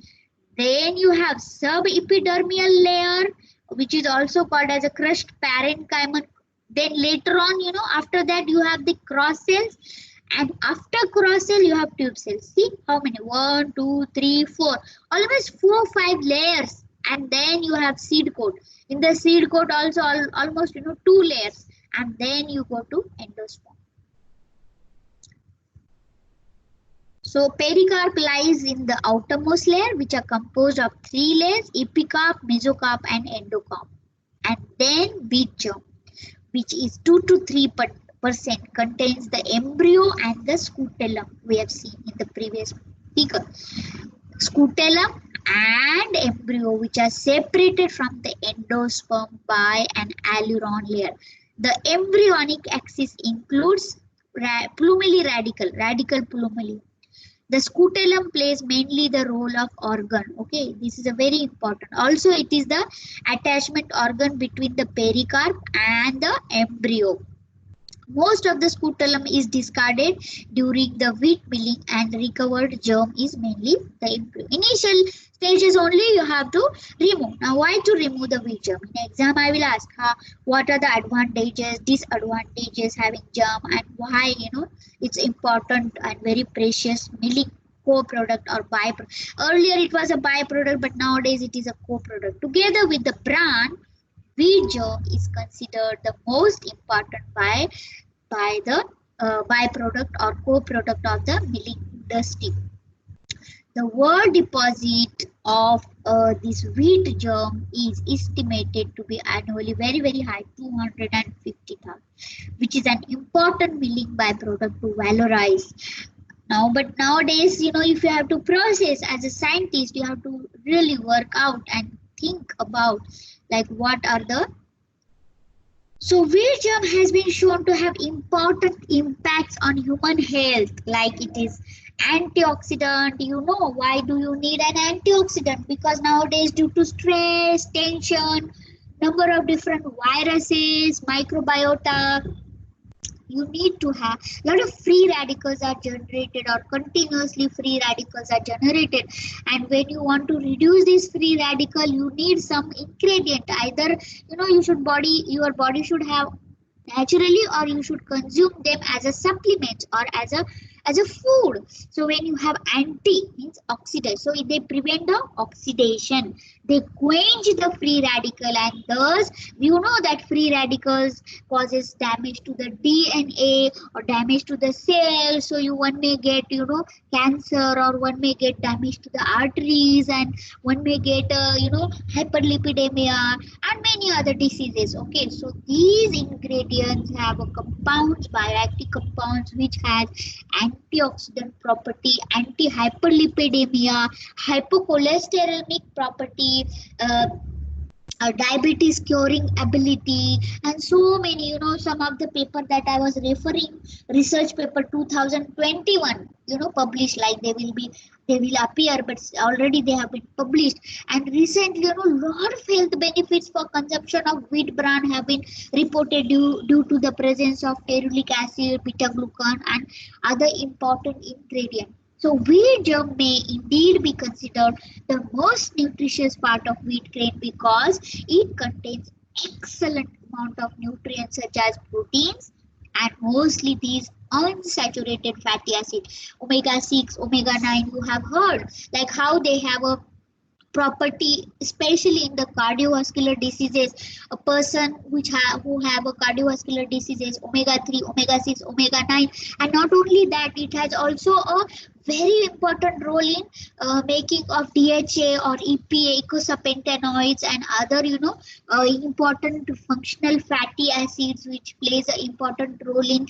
then you have subepidermal layer, which is also called as a crushed parenchyma. Then later on, after that you have the cross cells, and after cross cell you have tube cells. See how many? 1, 2, 3, 4, almost 4, 5 layers. and then you have seed coat. In the seed coat also almost 2 layers, and then you go to endosperm. So pericarp lies in the outermost layer, which are composed of 3 layers: epicarp, mesocarp, and endocarp. And then wheat germ, which is 2 to 3% contains the embryo and the scutellum. We have seen in the previous figure. Scutellum and embryo, which are separated from the endosperm by an aileron layer. The embryonic axis includes plumally radical plumally. The scutellum plays mainly the role of organ. Okay, this is a very important. Also, it is the attachment organ between the pericarp and the embryo. Most of the scutellum is discarded during the wheat milling, and recovered germ is mainly the embryo. Initial stages only you have to remove. Now, why to remove the wheat germ? In exam, I will ask what are the advantages, disadvantages having germ, and why it's important and very precious milling co-product or byproduct. Earlier it was a byproduct, but nowadays it is a co-product. Together with the bran, wheat germ is considered the most important by the byproduct or co-product of the milling industry. The world deposit of this wheat germ is estimated to be annually very high, 250,000, which is an important milling byproduct to valorize. Now, but nowadays, if you have to process as a scientist, you have to really work out and think about like what are the. So wheat germ has been shown to have important impacts on human health, like it is antioxidant. Why do you need an antioxidant? Because nowadays, due to stress, tension, number of different viruses, microbiota, you need to have a lot of free radicals are generated, or continuously free radicals are generated. And when you want to reduce this free radical, you need some ingredient. Either your body should have naturally, or you should consume them as a supplement or as a food. So when you have anti means oxidize, so they prevent the oxidation, they quench the free radical, and thus that free radicals causes damage to the DNA or damage to the cells. So one may get cancer, or one may get damage to the arteries, and one may get hyperlipidemia and many other diseases. Okay, so these ingredients have a compounds, bioactive compounds, which has antioxidant property, anti-hyperlipidemia, hypocholesteremic property, diabetes curing ability, and so many. Some of the paper that I was referring, research paper 2021, published, like they will appear, but already they have been published. And recently, lot of health benefits for consumption of wheat bran have been reported due to the presence of ferulic acid, beta glucan, and other important ingredients. So wheat germ may indeed be considered the most nutritious part of wheat grain because it contains excellent amount of nutrients such as proteins, and mostly these unsaturated fatty acids, omega-6, omega-9. You have heard like how they have a property, especially in the cardiovascular diseases. A person who have a cardiovascular diseases, omega-3, omega-6, omega-9, and not only that, it has also a very important role in making of DHA or EPA, eicosapentaenoids, and other important functional fatty acids, which plays an important role in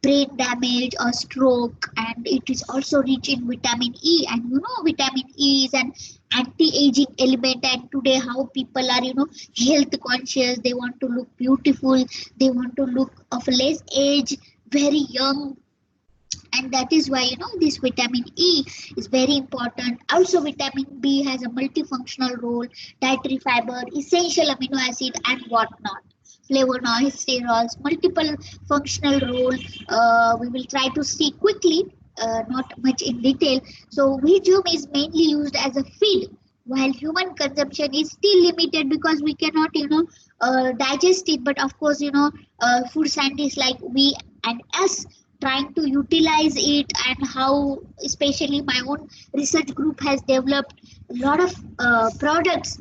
brain damage or stroke. And it is also rich in vitamin E, and vitamin E is an anti-aging element. And today how people are health conscious, they want to look beautiful, they want to look of less age, very young, and that is why this vitamin E is very important. Also vitamin B has a multifunctional role, dietary fiber, essential amino acid, and whatnot, flavonoids, sterols, multiple functional role. We will try to see quickly, not much in detail. So wheat germ is mainly used as a feed, while human consumption is still limited because we cannot digest it. But of course food scientists like we and us trying to utilize it, and how especially my own research group has developed a lot of products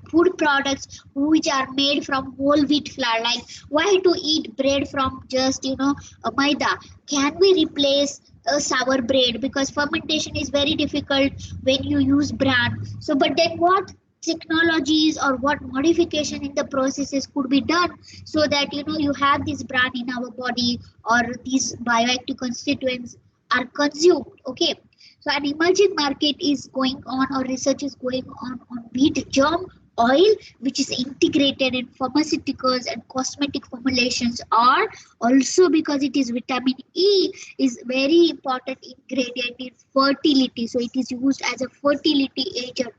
food products which are made from whole wheat flour. Like, why to eat bread from just a maida? Can we replace a sour bread? Because fermentation is very difficult when you use bran. So but then what technologies or what modification in the processes could be done so that you have this bran in our body, or these bioactive constituents are consumed. Okay, so an emerging market is going on, or research is going on wheat germ oil, which is integrated in pharmaceuticals and cosmetic formulations, or also because it is vitamin E is very important ingredient in fertility. So it is used as a fertility agent.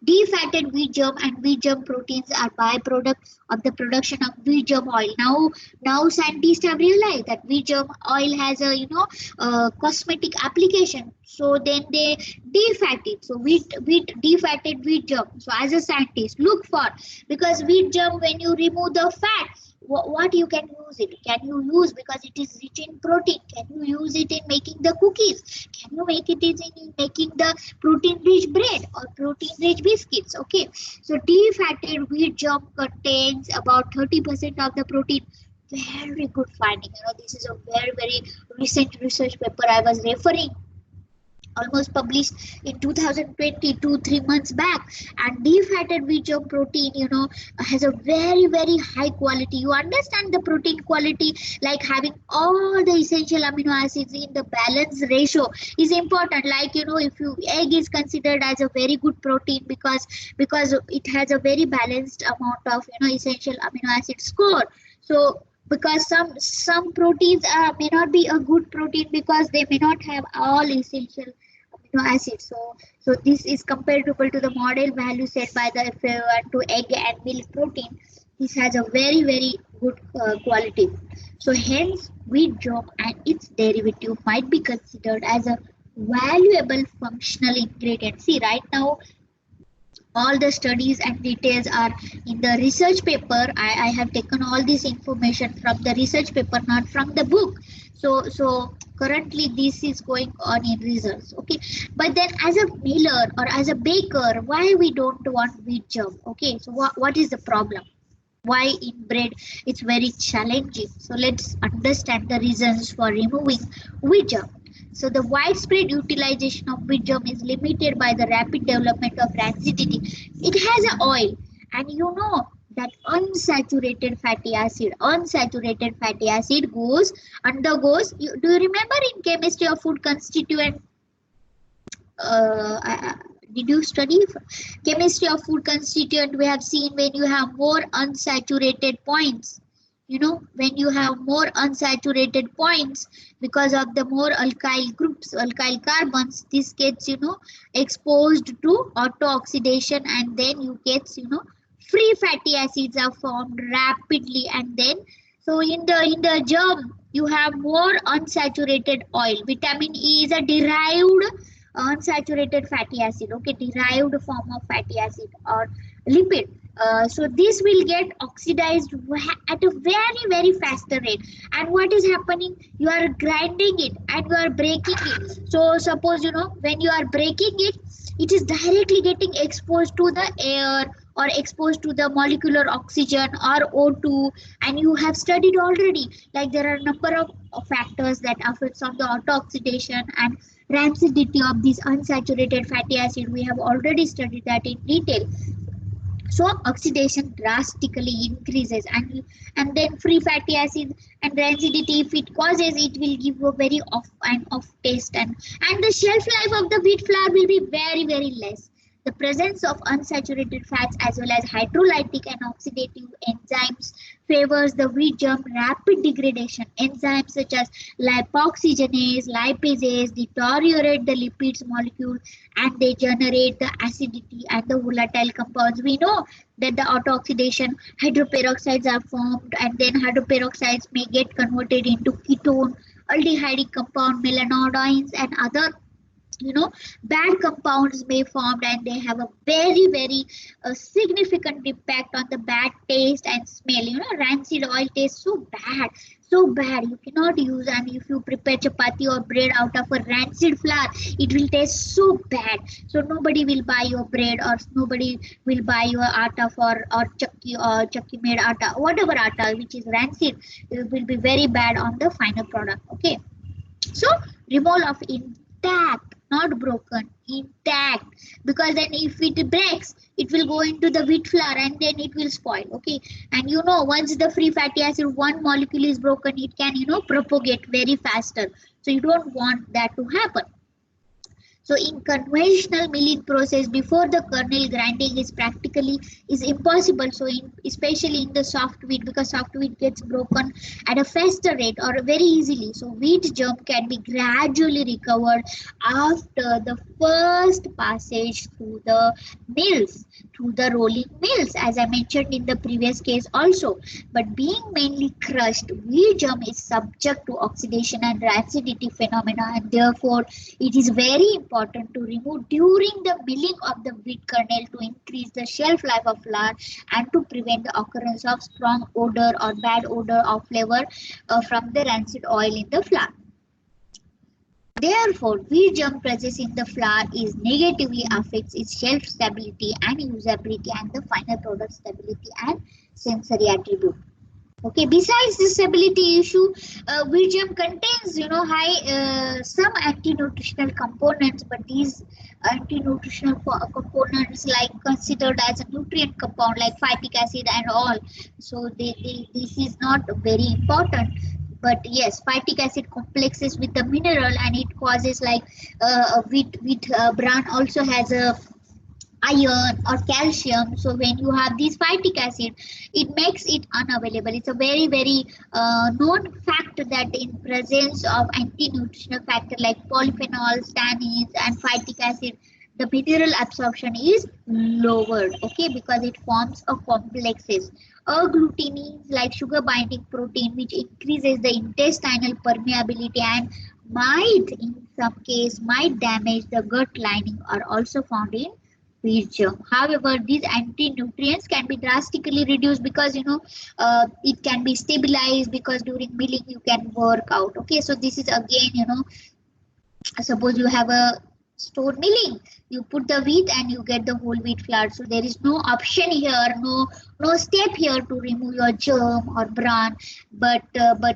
Defatted wheat germ and wheat germ proteins are byproducts of the production of wheat germ oil. Now scientists have realized that wheat germ oil has a cosmetic application. So then they defat it. So wheat defatted wheat germ. So as a scientist, look for, because wheat germ, when you remove the fat, what you can use it? Can you use, because it is rich in protein? Can you use it in making the cookies? Can you make it in making the protein-rich bread or protein-rich biscuits? Okay, so defatted wheat germ contains about 30% of the protein. Very good finding. This is a very recent research paper I was referring, almost published in 2022, 3 months back. And defatted wheat germ protein has a very high quality. You understand the protein quality, like having all the essential amino acids in the balance ratio is important. Like if you egg is considered as a very good protein because it has a very balanced amount of essential amino acid score. So because some proteins may not be a good protein because they may not have all essential amino acids. So this is comparable to the model value set by the FAO to egg and milk protein. This has a very good quality. So hence wheat germ and its derivative might be considered as a valuable functional ingredient. See, right now all the studies and details are in the research paper. I have taken all this information from the research paper, not from the book. So currently this is going on in results. Okay, but then as a miller or as a baker, why we don't want wheat germ? Okay, so what is the problem? Why in bread it's very challenging? So let's understand the reasons for removing wheat germ. So the widespread utilization of wheat germ is limited by the rapid development of rancidity. It has an oil, and that unsaturated fatty acid undergoes. Do you remember in chemistry of food constituent? Did you study chemistry of food constituent? We have seen when you have more unsaturated points, when you have more unsaturated points because of the more alkyl groups, alkyl carbons, this gets exposed to auto-oxidation, and then you get free fatty acids are formed rapidly. And then so in the germ you have more unsaturated oil. Vitamin E is a derived unsaturated fatty acid, okay, derived form of fatty acid or lipid. So this will get oxidized at a very faster rate. And what is happening? You are grinding it and you are breaking it. So suppose when you are breaking it, it is directly getting exposed to the air or exposed to the molecular oxygen or O2. And you have studied already, like there are a number of factors that affects on the auto-oxidation and rancidity of this unsaturated fatty acid. We have already studied that in detail. So oxidation drastically increases, and then free fatty acid and rancidity, if it causes, it will give a very off taste, and the shelf life of the wheat flour will be very less. The presence of unsaturated fats as well as hydrolytic and oxidative enzymes favors the wheat germ rapid degradation. Enzymes such as lipoxygenase, lipases deteriorate the lipids molecule, and they generate the acidity and the volatile compounds. We know that the auto-oxidation hydroperoxides are formed, and then hydroperoxides may get converted into ketone, aldehydic compound, melanodines, and other bad compounds may form, and they have a very significant impact on the bad taste and smell. Rancid oil tastes so bad. so bad, you cannot use. And if you prepare chapati or bread out of a rancid flour, it will taste so bad. So nobody will buy your bread, or nobody will buy your atta for, or chakki made atta, whatever atta which is rancid, it will be very bad on the final product. Okay, so removal of intact, not broken, intact, because then if it breaks, it will go into the wheat flour and then it will spoil. Okay, and you know, once the free fatty acid one molecule is broken, it can, you know, propagate very faster. So you don't want that to happen. So in conventional milling process, before the kernel grinding is practically is impossible. So in, especially in the soft wheat, because soft wheat gets broken at a faster rate or very easily. So wheat germ can be gradually recovered after the first passage through the mills, through the rolling mills, as I mentioned in the previous case also. But being mainly crushed, wheat germ is subject to oxidation and rancidity phenomena, and therefore it is very important to remove during the milling of the wheat kernel to increase the shelf life of flour and to prevent the occurrence of strong odor or bad odor or flavor from the rancid oil in the flour. Therefore, wheat germ presence in the flour is negatively affects its shelf stability and usability and the final product stability and sensory attribute. Okay, besides the stability issue, wheat germ contains, you know, high some anti-nutritional components, but these anti-nutritional components like considered as a nutrient compound like phytic acid and all. So this is not very important. But yes, phytic acid complexes with the mineral and it causes like wheat bran also has a iron or calcium. So when you have this phytic acid, it makes it unavailable. It's a very known fact that in presence of anti-nutritional factor like polyphenols, tannins and phytic acid, the mineral absorption is lowered. Okay, because it forms a complexes. Agglutinin like sugar binding protein which increases the intestinal permeability and might in some case might damage the gut lining are also found in wheat germ. However, these anti-nutrients can be drastically reduced because, you know, it can be stabilized because during milling you can work out. Okay, so this is again, you know, suppose you have a store milling, you put the wheat and you get the whole wheat flour. So there is no option here, no step here to remove your germ or bran. But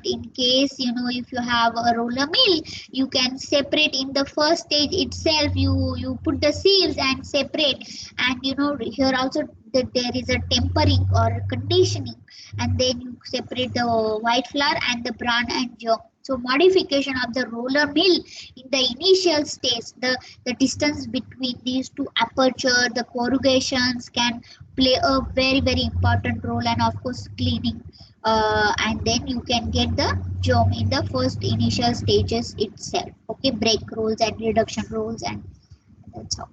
in case, you know, if you have a roller mill, you can separate in the first stage itself. You put the sieves and separate, and you know, here also that there is a tempering or conditioning, and then you separate the white flour and the bran and germ. So modification of the roller mill in the initial stage, the distance between these two aperture, the corrugations can play a very important role, and of course cleaning. And then you can get the germ in the first initial stages itself. Okay, break rolls and reduction rolls, and that's how.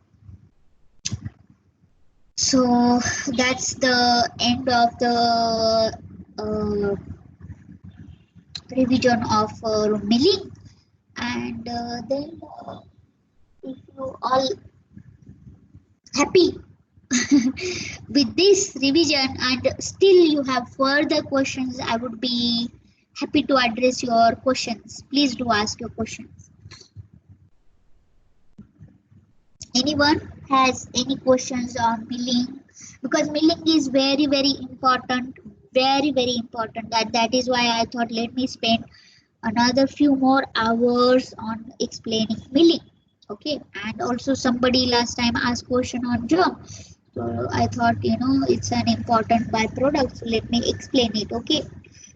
So that's the end of the revision of milling. And then if you all happy with this revision and still you have further questions, I would be happy to address your questions. Please do ask your questions. Anyone has any questions on milling? Because milling is very important, very important. That is why I thought let me spend another few more hours on explaining milling. Okay, and also somebody last time asked question on germ. So I thought, you know, it's an important byproduct. So let me explain it. Okay.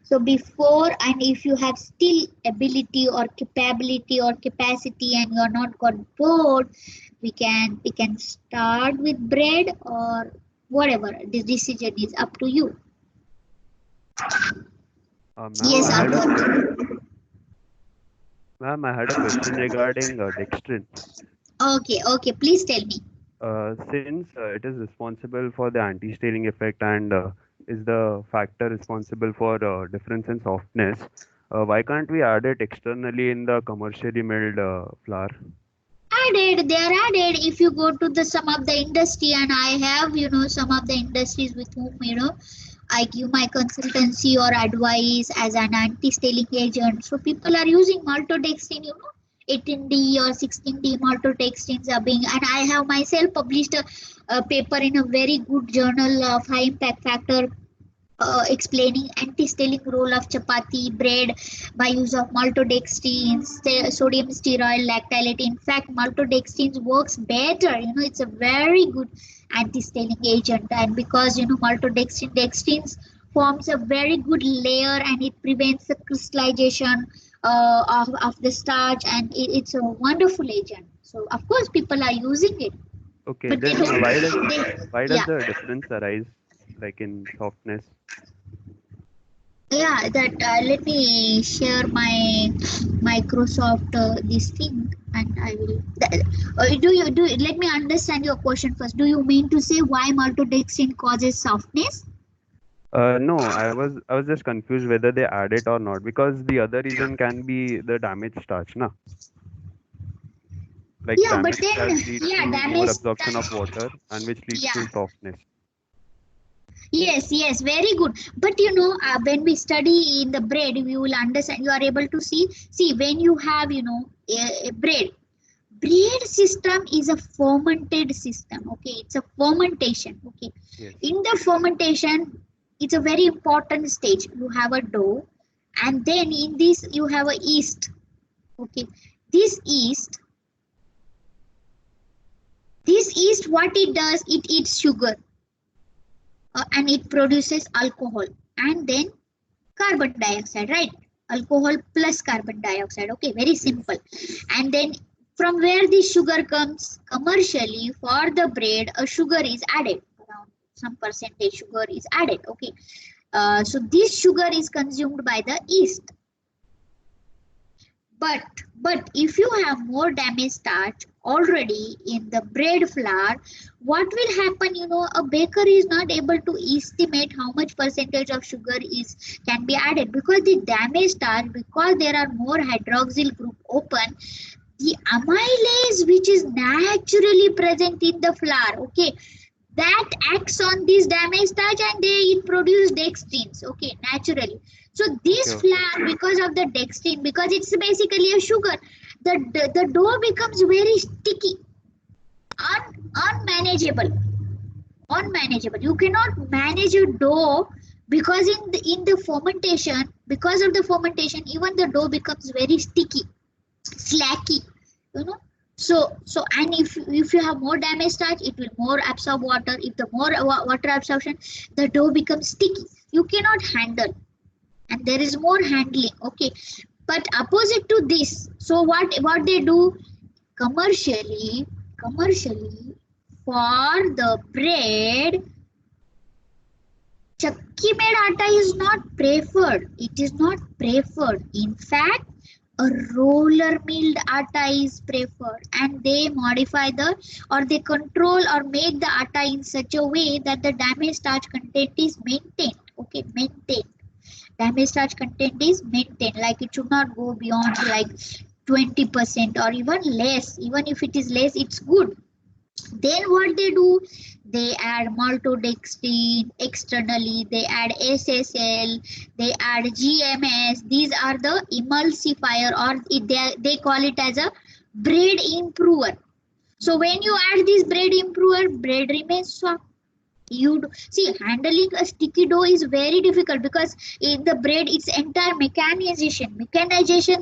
So before, and if you have still ability or capability or capacity and you are not got bored, we can start with bread or whatever. The decision is up to you. Yes, Ma'am, I had a question regarding dextrin. Okay, please tell me. Since it is responsible for the anti-staining effect and is the factor responsible for difference in softness, why can't we add it externally in the commercially milled flour? They are added. If you go to the some of the industry, and I have, you know, some of the industries with whom, you know, I give my consultancy or advice as an anti-staling agent. So people are using maltodextrin, 18D or 16D maltodextrins are being, and I have myself published a paper in a very good journal of high impact factor explaining anti-staling role of chapati bread by use of maltodextrins, sodium stearoyl lactylate. In fact, maltodextrins works better. It's a very good anti-staling agent, and because maltodextrins forms a very good layer and it prevents the crystallization of the starch, and it's a wonderful agent. So of course people are using it, Okay, but they then don't. why does Yeah. the difference arise like in softness? Yeah, that let me share my Microsoft this thing, and I will. Do let me understand your question first. Do you mean to say why maltodextrin causes softness? No, I was just confused whether they add it or not, because the other reason can be the damaged starch, na? Like Yeah, but damaged then starch leads yeah, to more damage. absorption of water and which leads Yeah. to softness. Yes, very good. But when we study in the bread, we will understand. You are able to see. See, when you have a bread system is a fermented system. Okay, it's a fermentation. Okay, Yes. in the fermentation, it's a very important stage. You have a dough, and then in this you have a yeast. Okay, this yeast, what it does, it eats sugar, and it produces alcohol, and then carbon dioxide, right? Alcohol plus carbon dioxide. Okay, very Yes. simple. And then from where the sugar comes commercially for the bread, a sugar is added, around some percentage sugar is added. Okay, so this sugar is consumed by the yeast. But if you have more damaged starch already in the bread flour, what will happen? A baker is not able to estimate how much percentage of sugar can be added, because the damaged starch, because there are more hydroxyl group open, the amylase which is naturally present in the flour, okay, that acts on this damaged starch, and it produce dextrins, okay, naturally. So this Okay. flour, because of the dextrin, because it's basically a sugar, the dough becomes very sticky, unmanageable. You cannot manage a dough, because in the fermentation, because of the fermentation, even the dough becomes very sticky, slacky, you know so and if you have more damaged starch, it will more absorb water. If the more water absorption, the dough becomes sticky, you cannot handle, and there is more handling. Okay, but opposite to this, so what they do commercially for the bread, chakki made atta is not preferred. It is not preferred. In fact, a roller milled atta is preferred, and they modify or they control or make the atta in such a way that the damaged starch content is maintained. Okay, maintained. Damaged starch content is maintained. Like it should not go beyond like 20% or even less. Even if it is less, it's good. Then what they do, they add maltodextrin externally, they add SSL, they add GMS. These are the emulsifier, or they call it as a bread improver. So when you add this bread improver, bread remains soft. See, handling a sticky dough is very difficult, because in the bread it's entire mechanization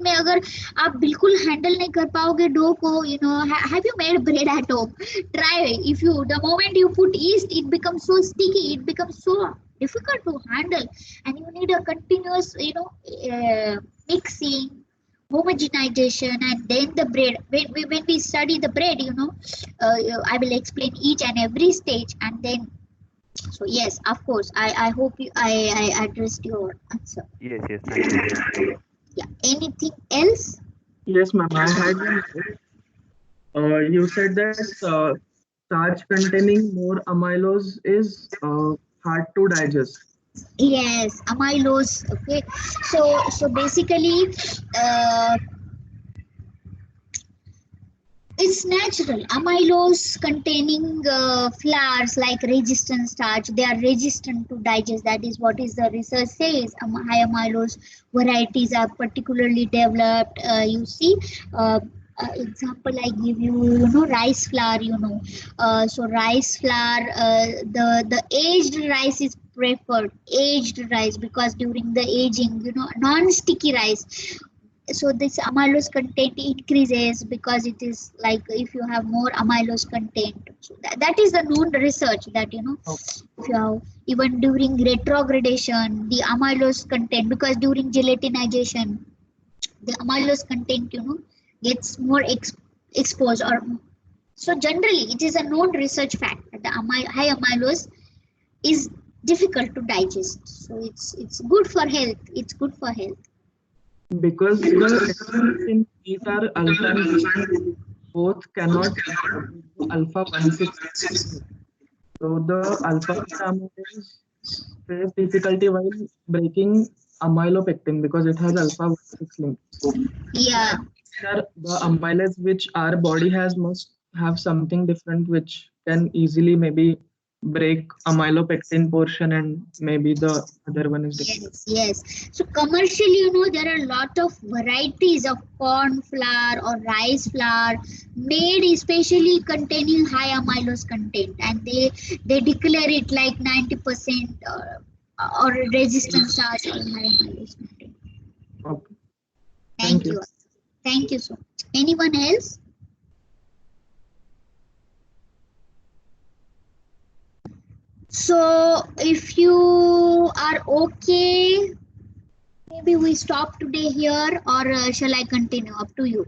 में अगर आप बिल्कुल handle नहीं कर पाओगे dough को, have you made bread at home? Try. If you, the moment you put yeast, it becomes so sticky, it becomes so difficult to handle, and you need a continuous mixing, homogenization, and then the bread. When we study the bread, I will explain each and every stage, and then. So yes, of course. I hope I addressed your answer. Yes, thank you. Yeah. Anything else? Yes, ma'am. I had one. You said that starch containing more amylose is hard to digest. Yes, amylose. Okay. So basically, It's natural. Amylose containing flours like resistant starch, they are resistant to digest. That is what is the research says. High amylose varieties are particularly developed. You see, example I give you, rice flour. So rice flour, the aged rice is preferred. Aged rice, because during the aging, non-sticky rice, so this amylose content increases, because it is like if you have more amylose content. So that is the known research that if you have, even during retrogradation, the amylose content, because during gelatinization the amylose content gets more exposed, or so generally it is a known research fact that the high amylose is difficult to digest. So it's good for health. It's good for health. Because the in these are alpha and beta, both cannot alpha 1,6. So the alpha beta amylase face difficulty while breaking amylopectin because it has alpha 1,6 link. Yeah. The amylase which our body has must have something different which can easily maybe break amylopectin portion, and maybe the other one is different. Yes. So commercially, there are a lot of varieties of corn flour or rice flour made especially containing high amylose content, and they declare it like 90% or resistant starch or high amylose content. Okay. Thank you. Thank you so much. Anyone else? So if you are okay, maybe we stop today here, or shall I continue? Up to you.